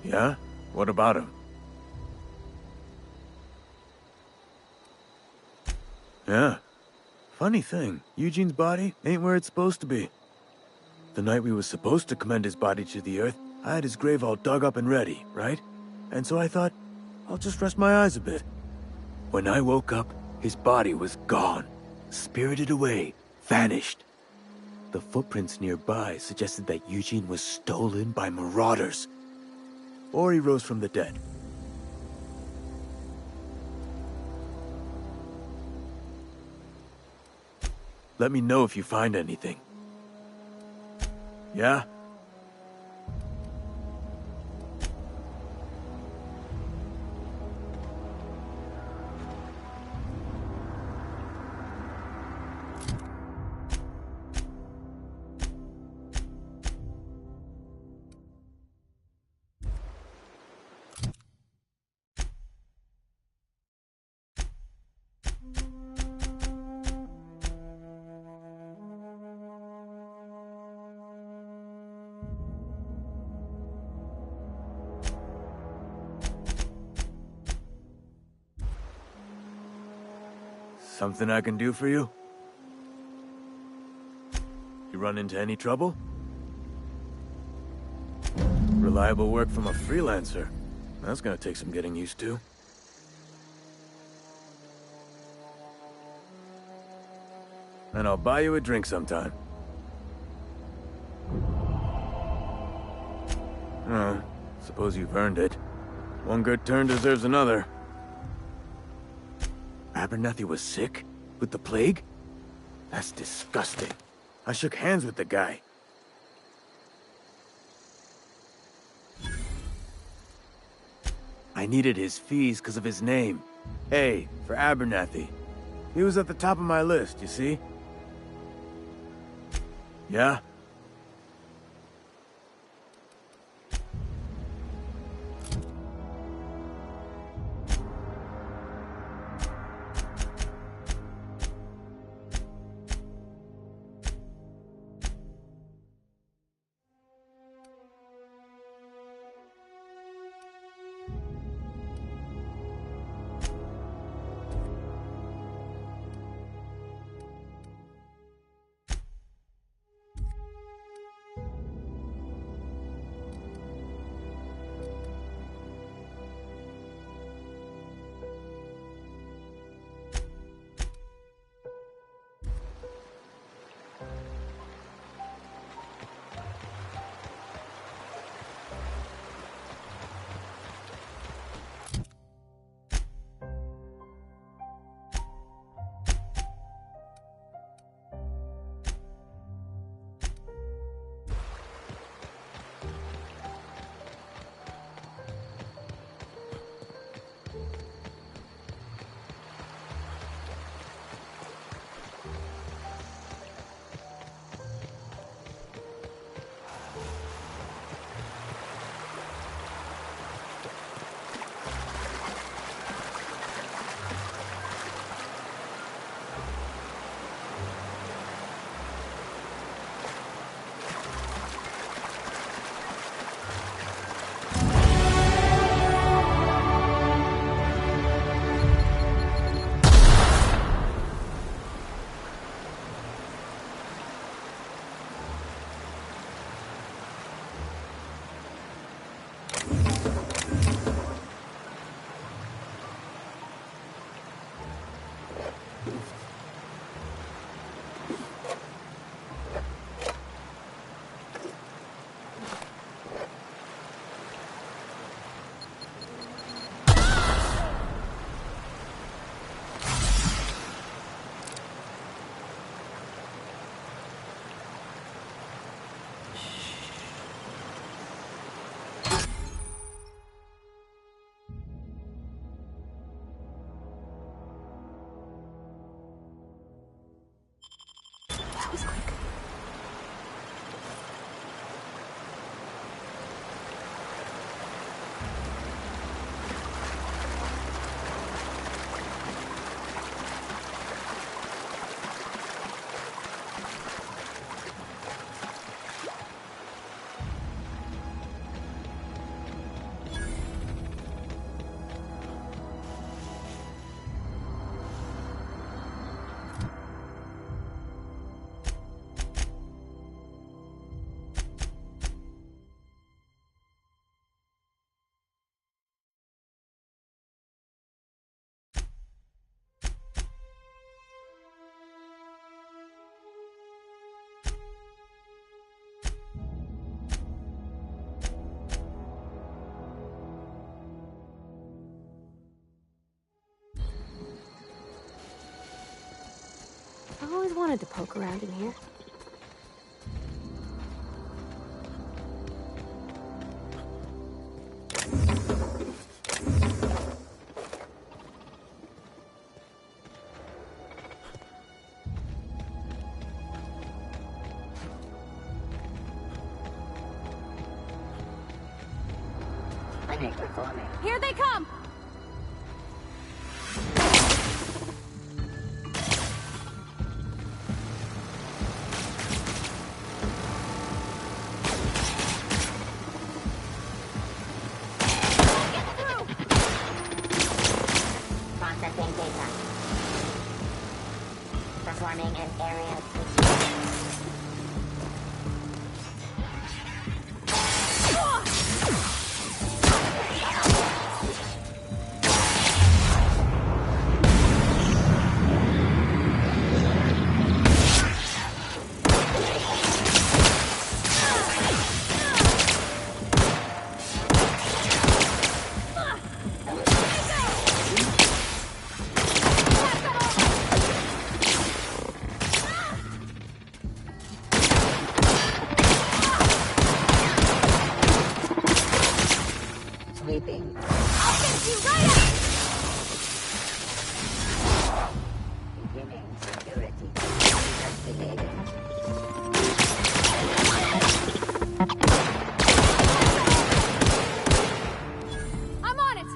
Yeah? What about him? Yeah. Funny thing, Eugene's body ain't where it's supposed to be. The night we was supposed to commend his body to the earth, I had his grave all dug up and ready, right? And so I thought, I'll just rest my eyes a bit. When I woke up, his body was gone. Spirited away. Vanished. The footprints nearby suggested that Eugene was stolen by marauders. Or he rose from the dead. Let me know if you find anything. Yeah? Something I can do for you? You run into any trouble? Reliable work from a freelancer. That's gonna take some getting used to. And I'll buy you a drink sometime. Oh, suppose you've earned it. One good turn deserves another. Abernathy was sick? With the plague? That's disgusting. I shook hands with the guy. I needed his fees because of his name. A, for Abernathy. He was at the top of my list, you see? Yeah? always wanted to poke around in here. Here they come! Processing data. Performing an area sweeping. I'll get you right up! Beginning security investigating. I'm on it!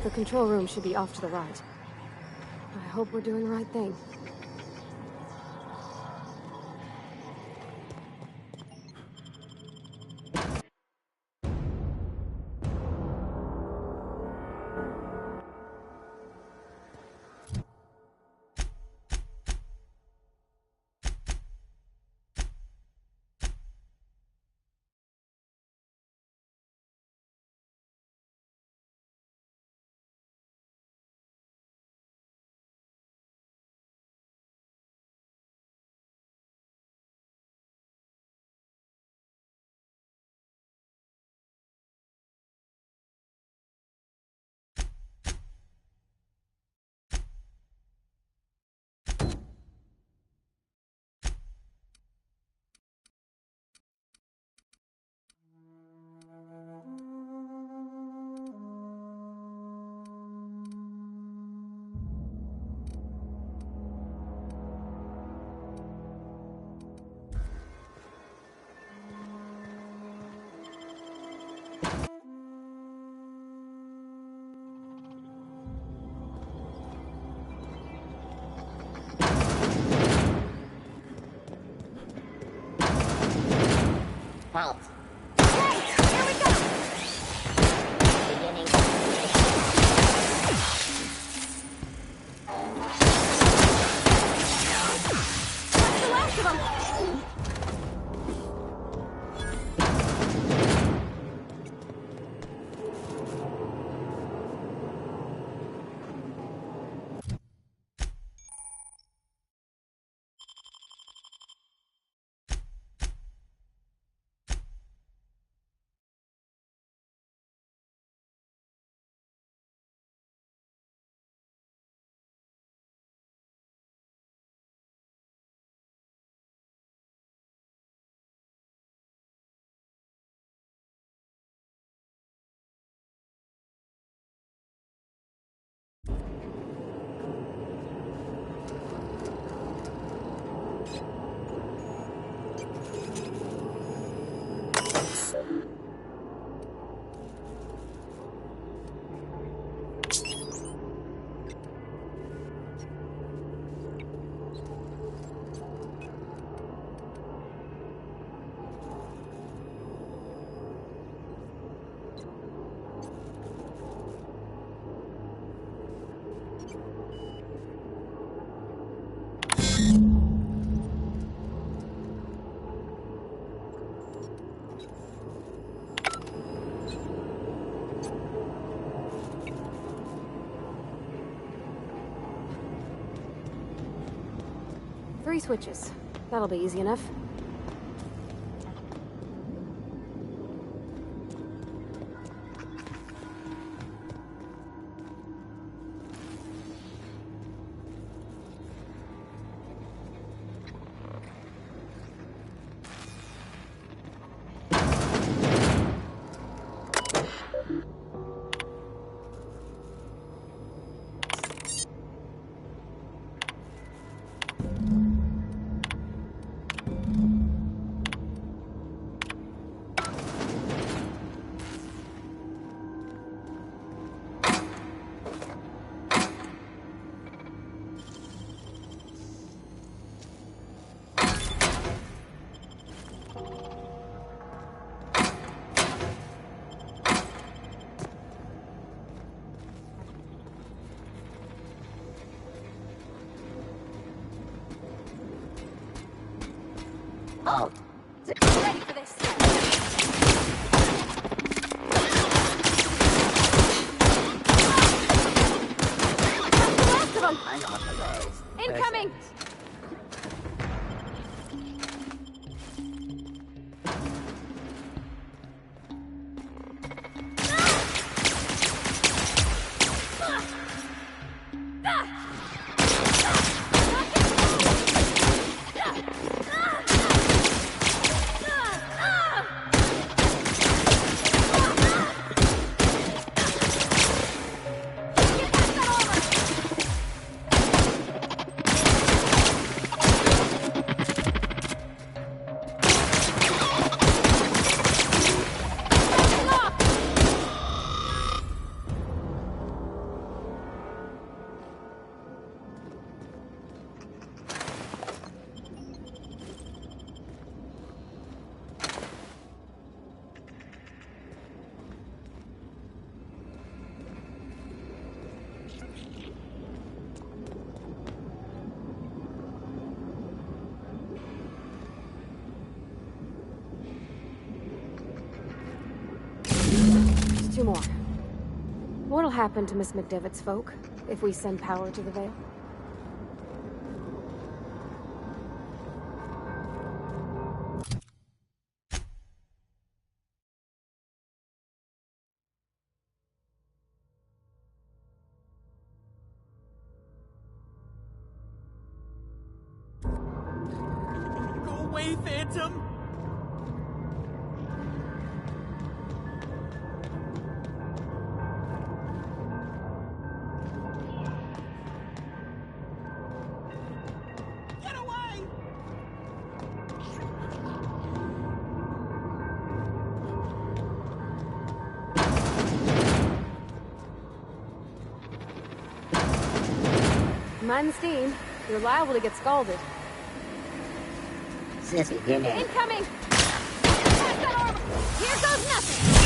The control room should be off to the right. I hope we're doing the right thing. Halt. Here we go! Beginning. That's the last of them! 3 switches. That'll be easy enough. Oh, Ready for this. Incoming! Just 2 more. What'll happen to Miss McDevitt's folk if we send power to the Vale? Go away, Phantom! Get away! Mind the steam. You're liable to get scalded. Sissy, get in. Incoming! Pass that armor! Here goes nothing!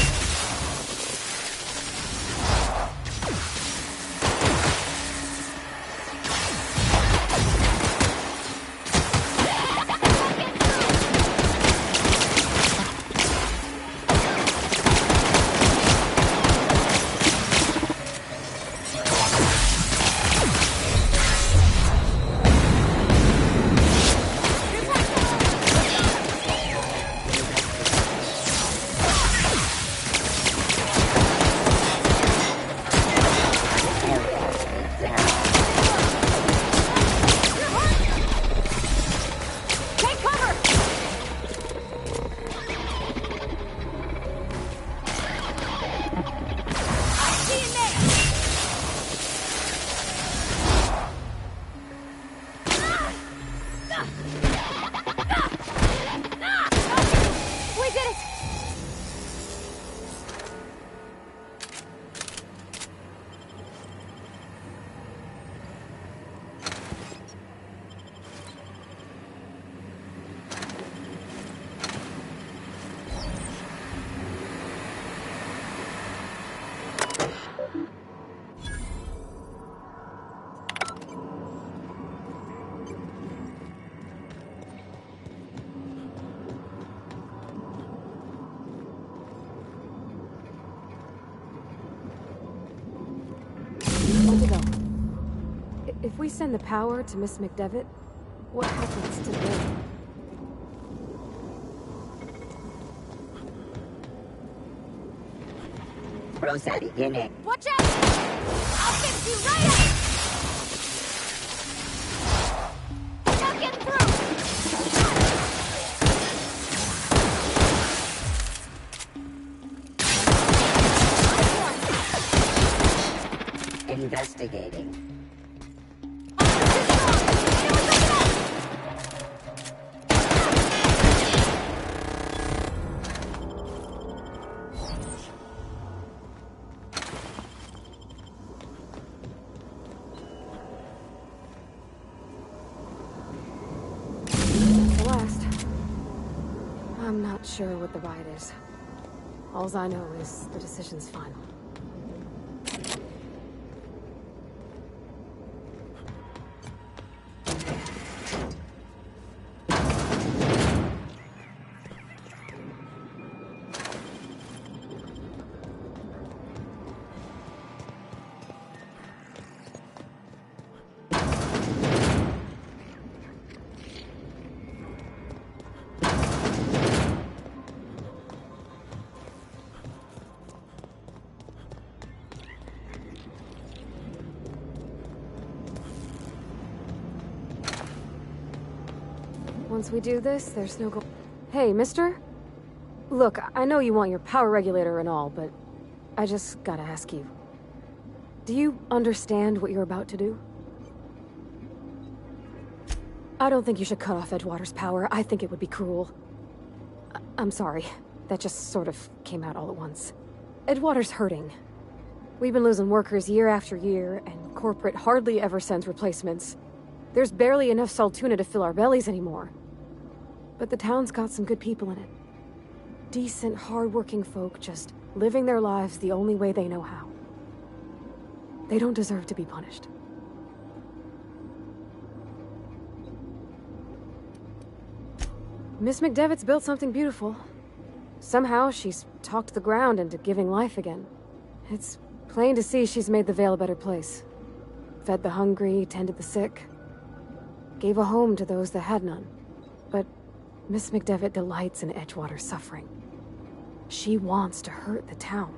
If we send the power to Miss McDevitt, what happens to them? Rossetti, viene. Watch out! I'll fix you right up! Not getting through! Investigating. The last. I'm not sure what the ride is. Alls I know is the decision's final. Once we do this, there's no go- Hey, mister? Look, I know you want your power regulator and all, but I just gotta ask you. Do you understand what you're about to do? I don't think you should cut off Edgewater's power. I think it would be cruel. I'm sorry. That just sort of came out all at once. Edgewater's hurting. We've been losing workers year after year, and corporate hardly ever sends replacements. There's barely enough Saltuna to fill our bellies anymore. But the town's got some good people in it. Decent, hard-working folk just living their lives the only way they know how. They don't deserve to be punished. Miss McDevitt's built something beautiful. Somehow she's talked the ground into giving life again. It's plain to see she's made the Vale a better place. Fed the hungry, tended the sick. Gave a home to those that had none. But Miss McDevitt delights in Edgewater's suffering. She wants to hurt the town.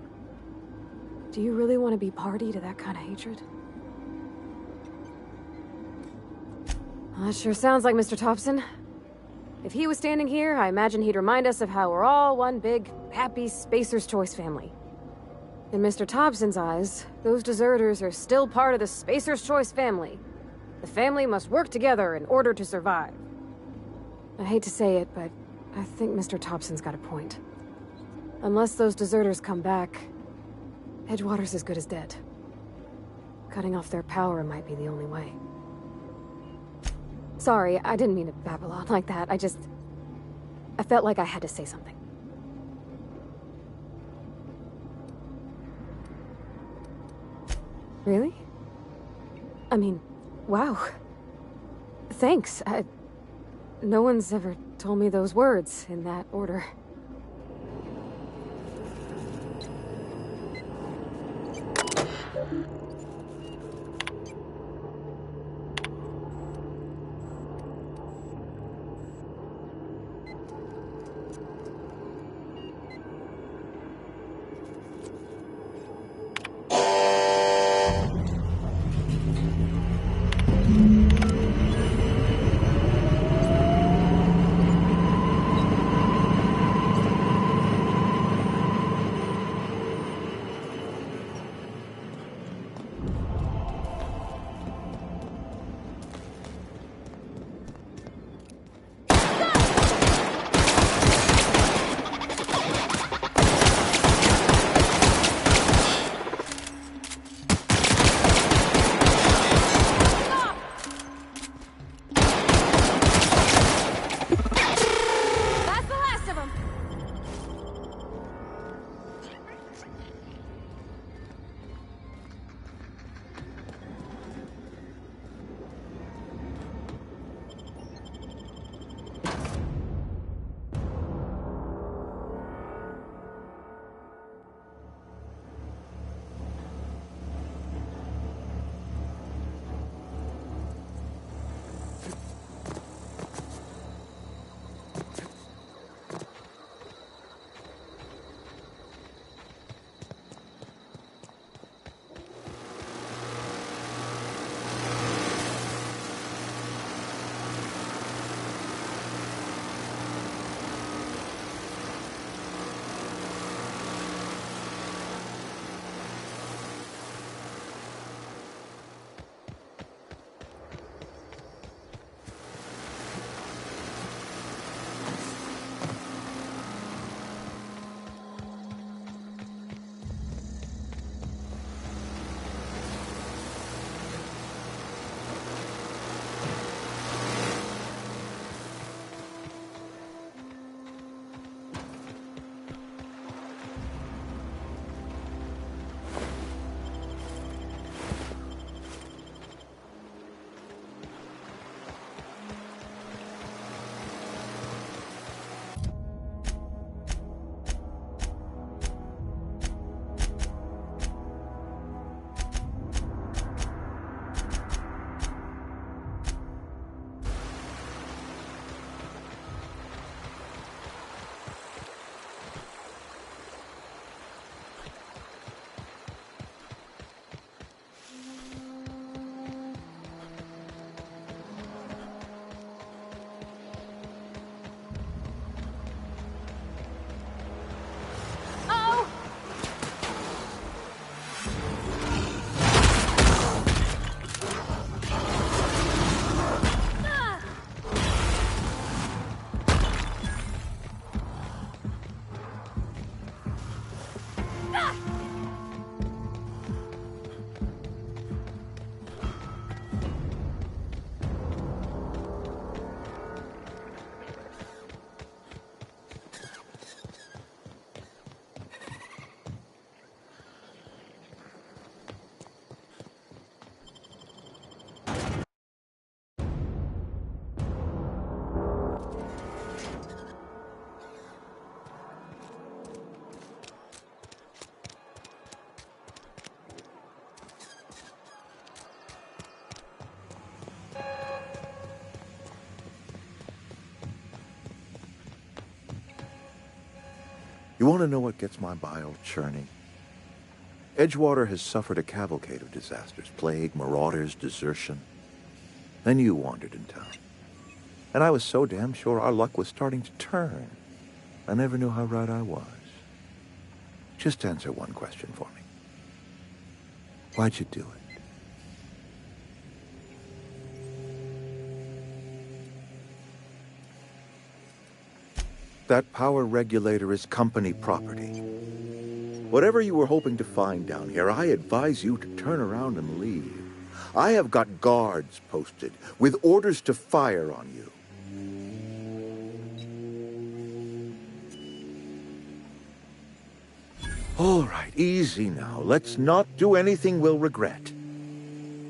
Do you really want to be party to that kind of hatred? Well, that sure sounds like Mr. Thompson. If he was standing here, I imagine he'd remind us of how we're all one big, happy Spacer's Choice family. In Mr. Thompson's eyes, those deserters are still part of the Spacer's Choice family. The family must work together in order to survive. I hate to say it, but I think Mr. Thompson's got a point. Unless those deserters come back, Edgewater's as good as dead. Cutting off their power might be the only way. Sorry, I didn't mean to babble on like that. I felt like I had to say something. Really? I mean, wow. Thanks. No one's ever told me those words in that order. You want to know what gets my bile churning? Edgewater has suffered a cavalcade of disasters. Plague, marauders, desertion. Then you wandered in town. And I was so damn sure our luck was starting to turn. I never knew how right I was. Just answer one question for me. Why'd you do it? That power regulator is company property. Whatever you were hoping to find down here, I advise you to turn around and leave. I have got guards posted with orders to fire on you. All right, easy now. Let's not do anything we'll regret.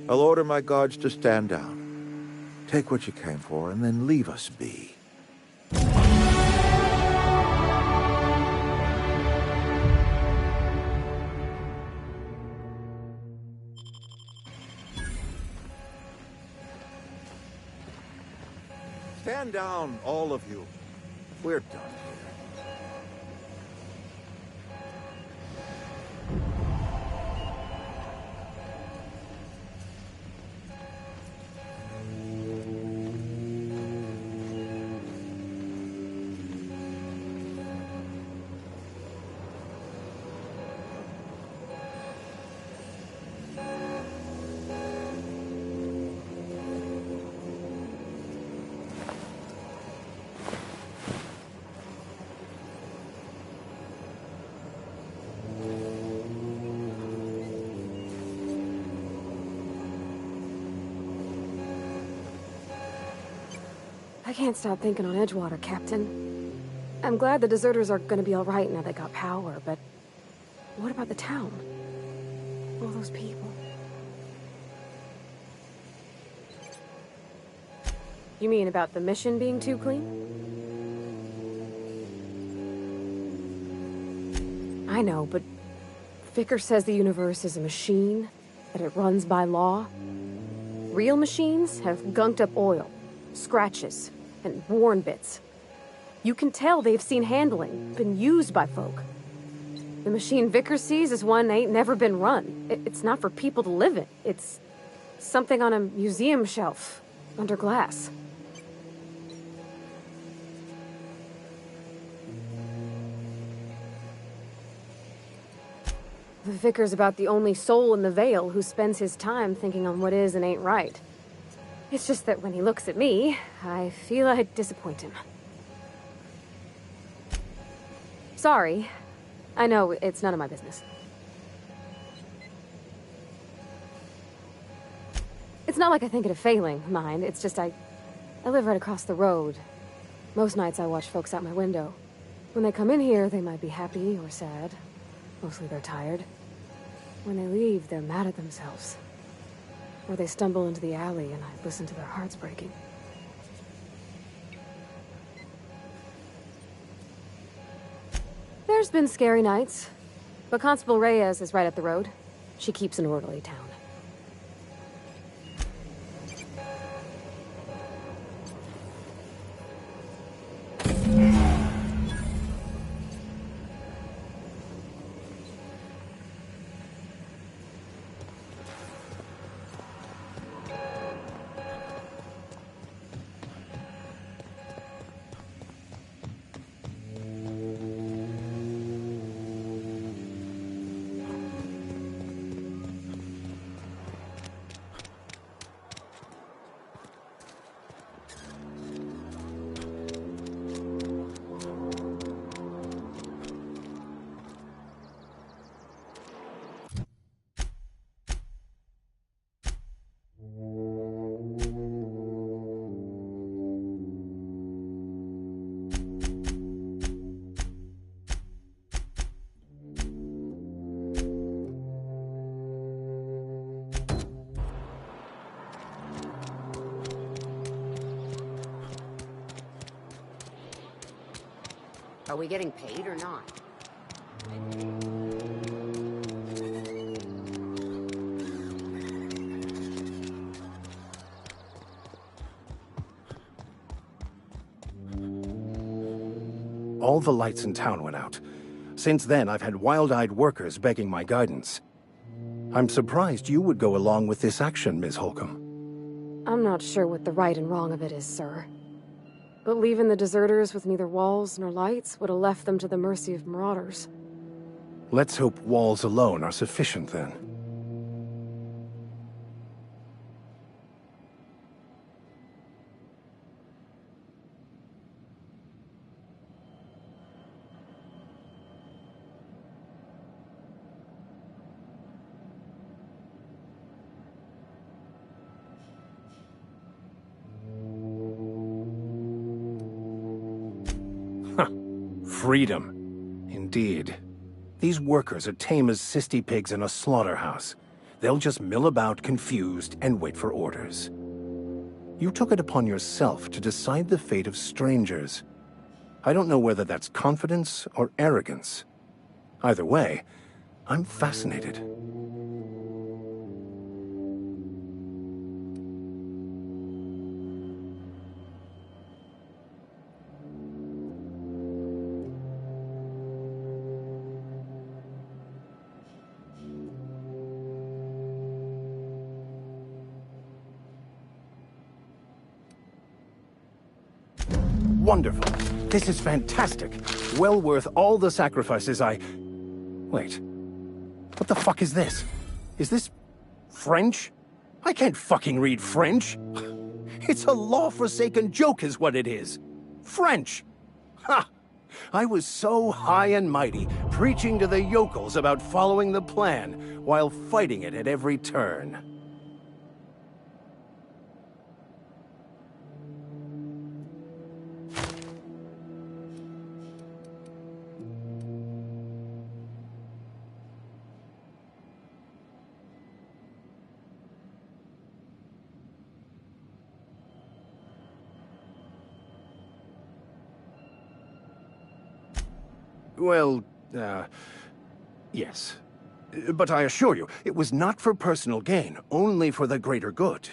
I'll order my guards to stand down. Take what you came for and then leave us be. Stand down, all of you. We're done here. I can't stop thinking on Edgewater, Captain. I'm glad the deserters are gonna be all right now they got power, but what about the town? All those people. You mean about the mission being too clean? I know, but Vickers says the universe is a machine, that it runs by law. Real machines have gunked up oil, scratches, and worn bits. You can tell they've seen handling, been used by folk. The machine Vickers sees is one ain't never been run. It's not for people to live in. It's something on a museum shelf, under glass. The Vicar's about the only soul in the Vale who spends his time thinking on what is and ain't right. It's just that when he looks at me, I feel I'd disappoint him. Sorry. I know, it's none of my business. It's not like I think it a failing, mind. It's just I live right across the road. Most nights I watch folks out my window. When they come in here, they might be happy or sad. Mostly they're tired. When they leave, they're mad at themselves. Or they stumble into the alley and I listen to their hearts breaking. There's been scary nights, but Constable Reyes is right up the road. She keeps an orderly town. Are we getting paid or not? All the lights in town went out. Since then, I've had wild-eyed workers begging my guidance. I'm surprised you would go along with this action, Ms. Holcomb. I'm not sure what the right and wrong of it is, sir. But leaving the deserters with neither walls nor lights would have left them to the mercy of marauders. Let's hope walls alone are sufficient, then. Freedom. Indeed. These workers are tame as cysty pigs in a slaughterhouse. They'll just mill about confused and wait for orders. You took it upon yourself to decide the fate of strangers. I don't know whether that's confidence or arrogance. Either way, I'm fascinated. Wonderful. This is fantastic. Well worth all the sacrifices Wait. What the fuck is this? Is this French? I can't fucking read French. It's a law-forsaken joke is what it is. French. Ha! I was so high and mighty, preaching to the yokels about following the plan, while fighting it at every turn. Well, yes. But I assure you, it was not for personal gain, only for the greater good.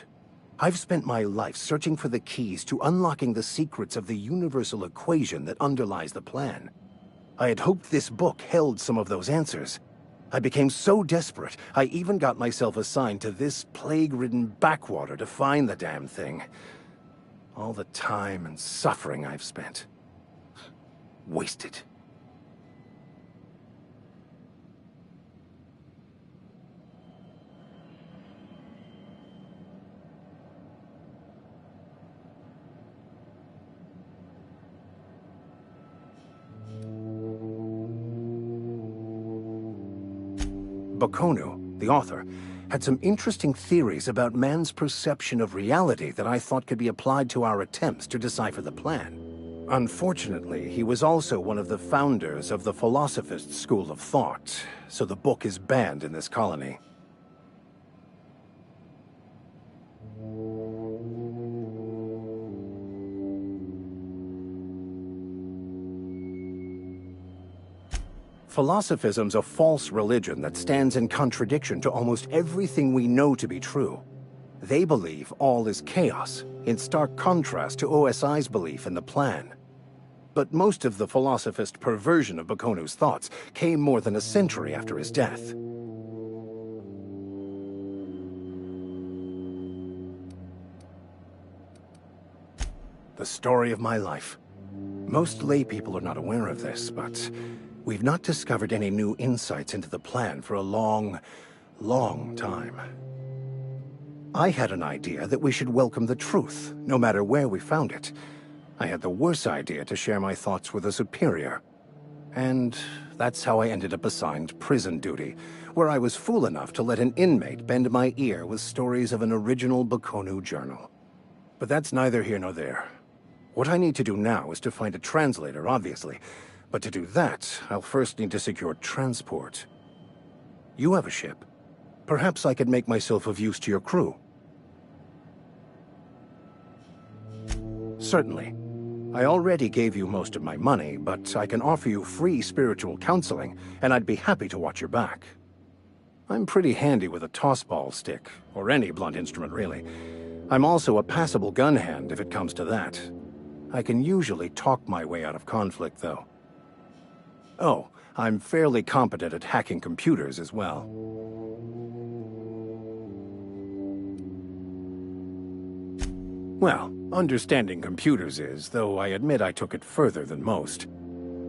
I've spent my life searching for the keys to unlocking the secrets of the universal equation that underlies the plan. I had hoped this book held some of those answers. I became so desperate, I even got myself assigned to this plague-ridden backwater to find the damn thing. All the time and suffering I've spent. Wasted. Bakonu, the author, had some interesting theories about man's perception of reality that I thought could be applied to our attempts to decipher the plan. Unfortunately, he was also one of the founders of the Philosophist school of thought, so the book is banned in this colony. Philosophism's a false religion that stands in contradiction to almost everything we know to be true. They believe all is chaos, in stark contrast to OSI's belief in the plan. But most of the philosophist perversion of Bakonu's thoughts came more than a century after his death. The story of my life. Most lay people are not aware of this, but we've not discovered any new insights into the plan for a long, long time. I had an idea that we should welcome the truth, no matter where we found it. I had the worse idea to share my thoughts with a superior. And that's how I ended up assigned prison duty, where I was fool enough to let an inmate bend my ear with stories of an original Bakonu journal. But that's neither here nor there. What I need to do now is to find a translator, obviously. But to do that, I'll first need to secure transport. You have a ship. Perhaps I could make myself of use to your crew. Certainly. I already gave you most of my money, but I can offer you free spiritual counseling, and I'd be happy to watch your back. I'm pretty handy with a tossball stick, or any blunt instrument, really. I'm also a passable gun hand if it comes to that. I can usually talk my way out of conflict, though. Oh, I'm fairly competent at hacking computers as well. Well, understanding computers is, though I admit I took it further than most.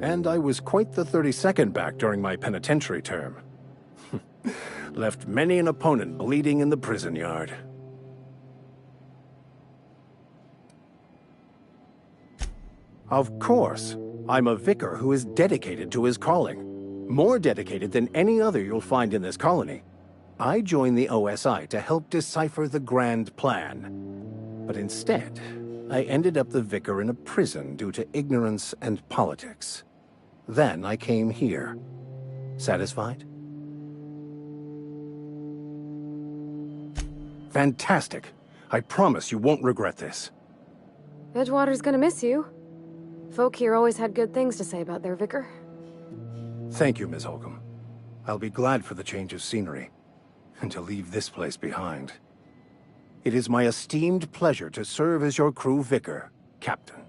And I was quite the 32nd back during my penitentiary term. Left many an opponent bleeding in the prison yard. Of course. I'm a vicar who is dedicated to his calling. More dedicated than any other you'll find in this colony. I joined the OSI to help decipher the grand plan. But instead, I ended up the vicar in a prison due to ignorance and politics. Then I came here. Satisfied? Fantastic. I promise you won't regret this. Edgewater's gonna miss you. Folk here always had good things to say about their vicar. Thank you, Miss Holcomb. I'll be glad for the change of scenery, and to leave this place behind. It is my esteemed pleasure to serve as your crew vicar, Captain.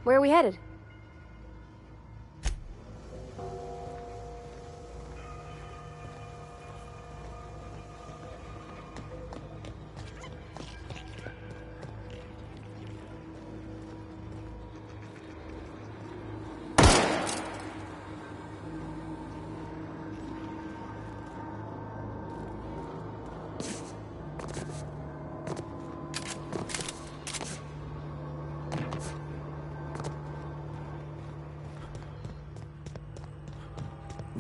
Where are we headed?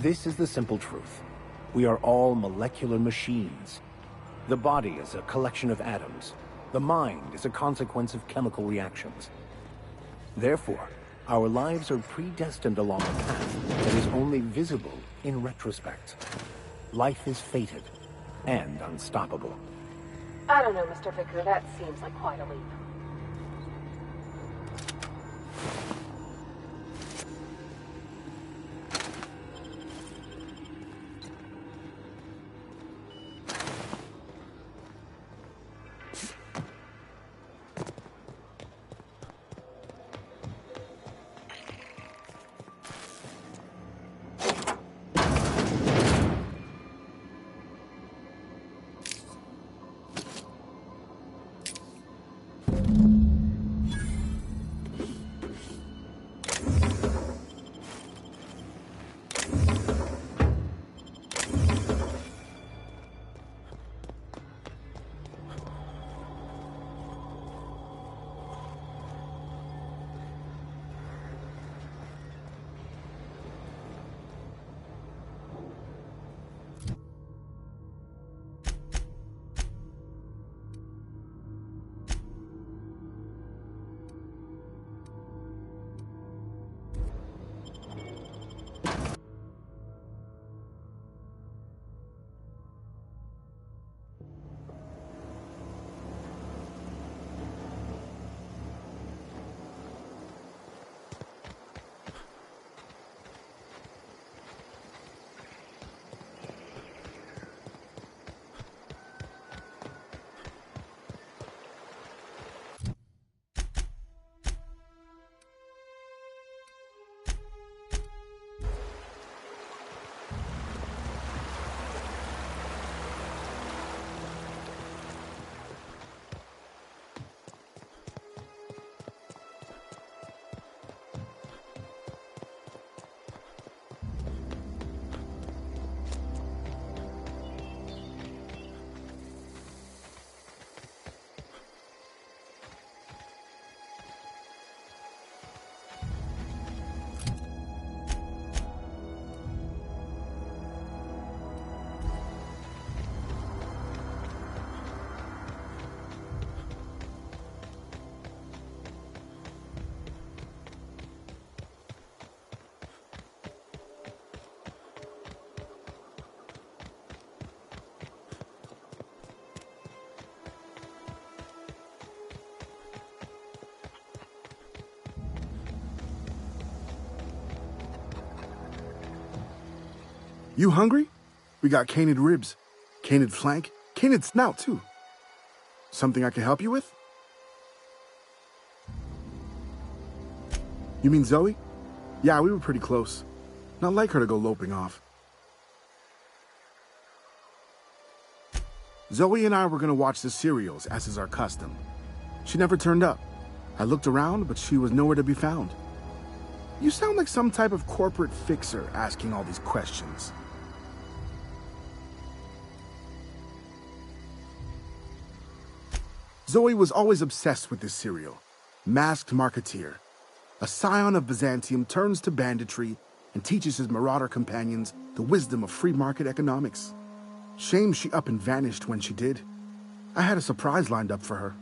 This is the simple truth. We are all molecular machines. The body is a collection of atoms. The mind is a consequence of chemical reactions. Therefore, our lives are predestined along a path that is only visible in retrospect. Life is fated and unstoppable. I don't know, Mr. Vicar. That seems like quite a leap. You hungry? We got canid ribs, canid flank, canid snout, too. Something I can help you with? You mean Zoe? Yeah, we were pretty close. Not like her to go loping off. Zoe and I were gonna watch the serials, as is our custom. She never turned up. I looked around, but she was nowhere to be found. You sound like some type of corporate fixer asking all these questions. Zoe was always obsessed with this serial. Masked Marketeer. A scion of Byzantium turns to banditry and teaches his marauder companions the wisdom of free market economics. Shame she up and vanished when she did. I had a surprise lined up for her.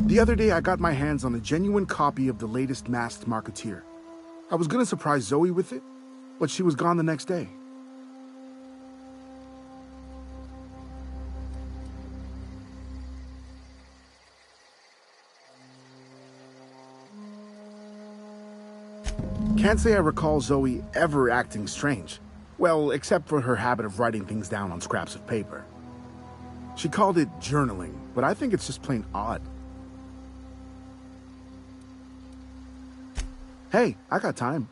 The other day, I got my hands on a genuine copy of the latest Masked Marketeer. I was gonna surprise Zoe with it, but she was gone the next day. Can't say I recall Zoe ever acting strange. Well, except for her habit of writing things down on scraps of paper. She called it journaling, but I think it's just plain odd. Hey, I got time.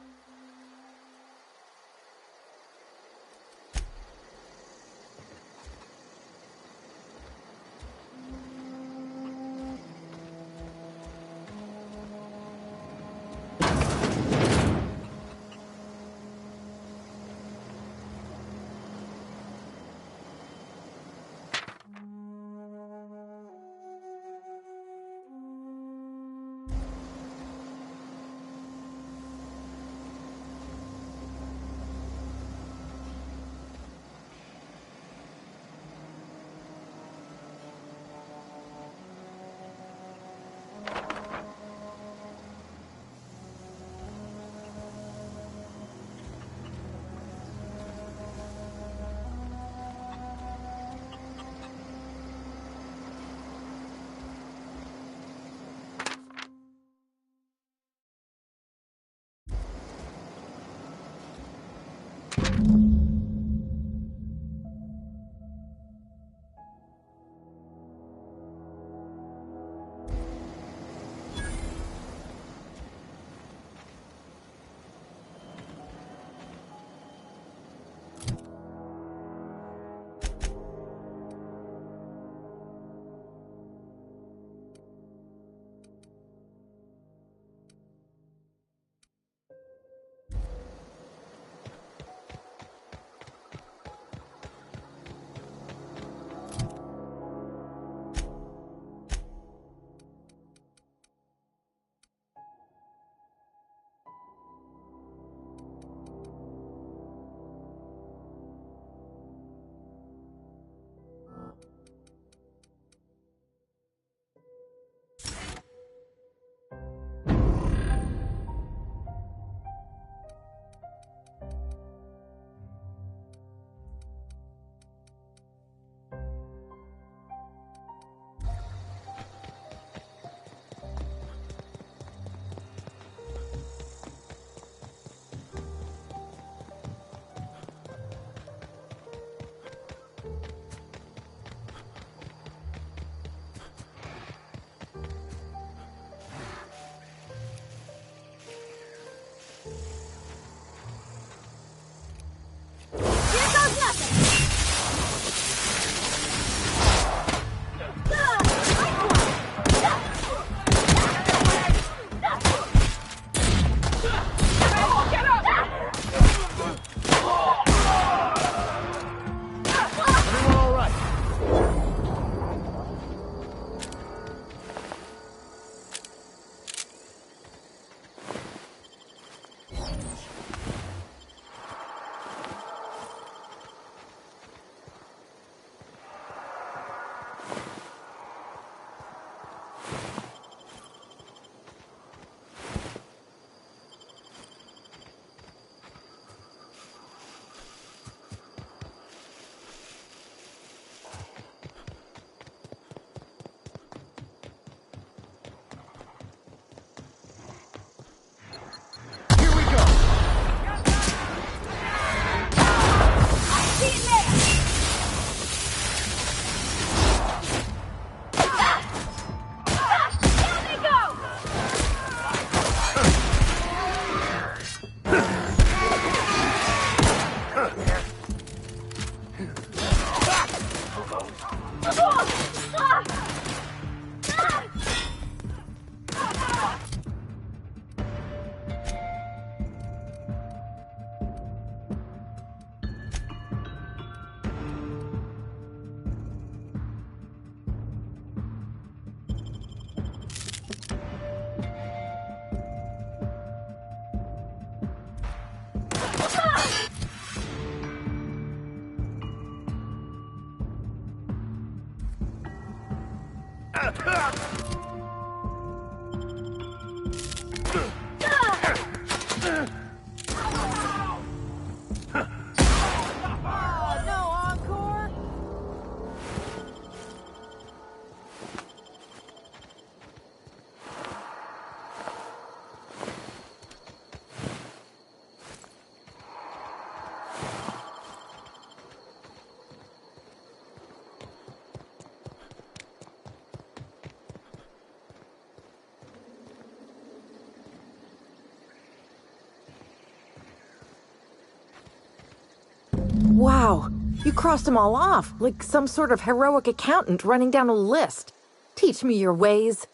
Wow, you crossed them all off, like some sort of heroic accountant running down a list. Teach me your ways.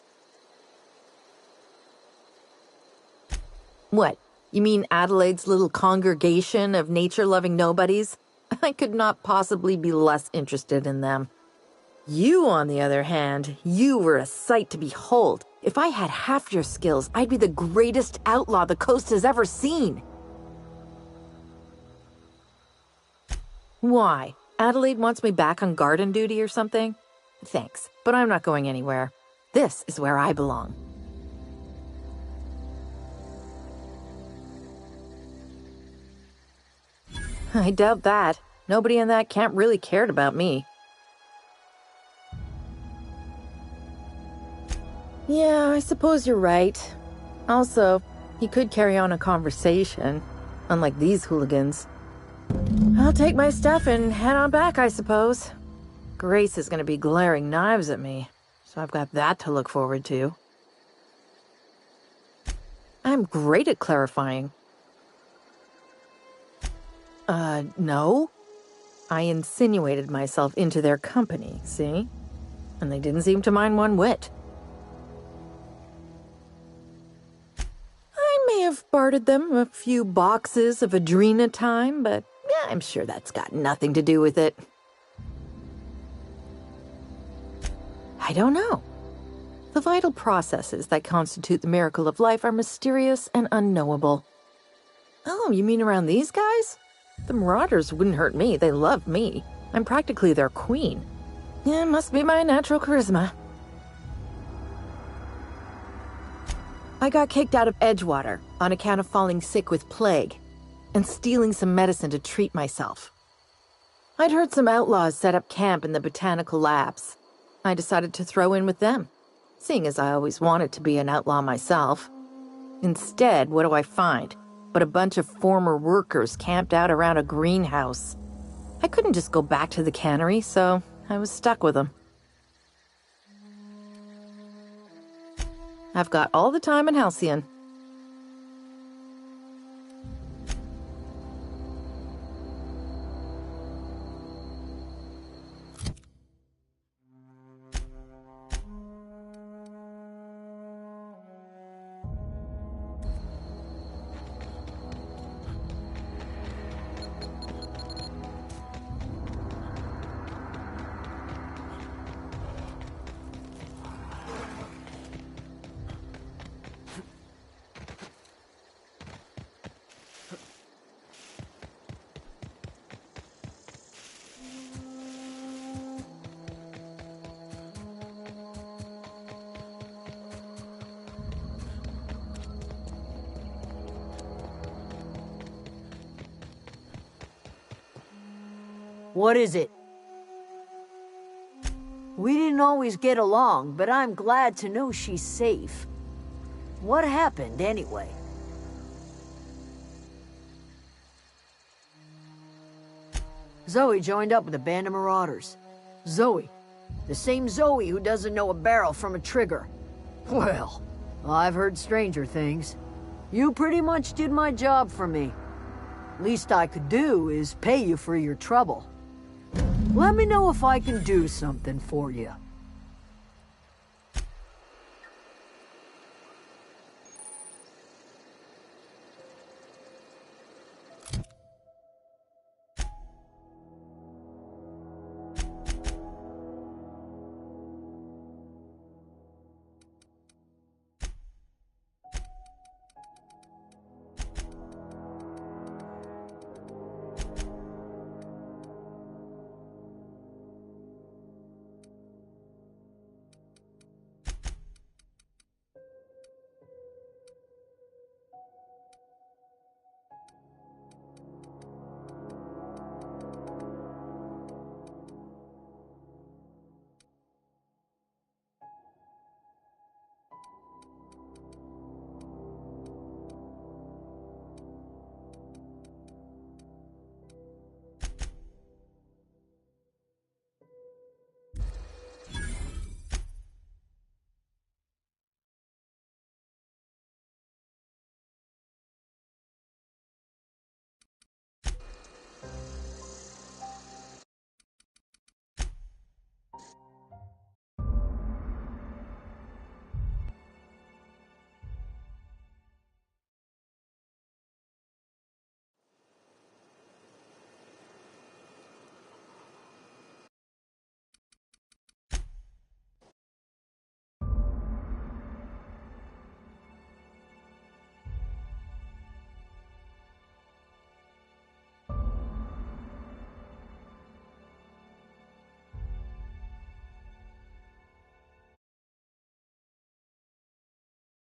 What? You mean Adelaide's little congregation of nature-loving nobodies? I could not possibly be less interested in them. You, on the other hand, you were a sight to behold. If I had half your skills, I'd be the greatest outlaw the coast has ever seen. Why? Adelaide wants me back on garden duty or something? Thanks, but I'm not going anywhere. This is where I belong. I doubt that. Nobody in that camp really cared about me. Yeah, I suppose you're right. Also, he could carry on a conversation, unlike these hooligans. I'll take my stuff and head on back, I suppose. Grace is going to be glaring knives at me, so I've got that to look forward to. I'm great at clarifying. No. I insinuated myself into their company, see? And they didn't seem to mind one whit. I may have bartered them a few boxes of Adrena time, but yeah, I'm sure that's got nothing to do with it. I don't know. The vital processes that constitute the miracle of life are mysterious and unknowable. Oh, you mean around these guys? The Marauders wouldn't hurt me. They love me. I'm practically their queen. Yeah, it must be my natural charisma. I got kicked out of Edgewater on account of falling sick with plague and stealing some medicine to treat myself. I'd heard some outlaws set up camp in the botanical labs. I decided to throw in with them, seeing as I always wanted to be an outlaw myself. Instead, what do I find but a bunch of former workers camped out around a greenhouse? I couldn't just go back to the cannery, so I was stuck with them. I've got all the time in Halcyon. What is it? We didn't always get along, but I'm glad to know she's safe. What happened, anyway? Zoe joined up with a band of marauders. Zoe. The same Zoe who doesn't know a barrel from a trigger. Well, I've heard stranger things. You pretty much did my job for me. Least I could do is pay you for your trouble. Let me know if I can do something for you.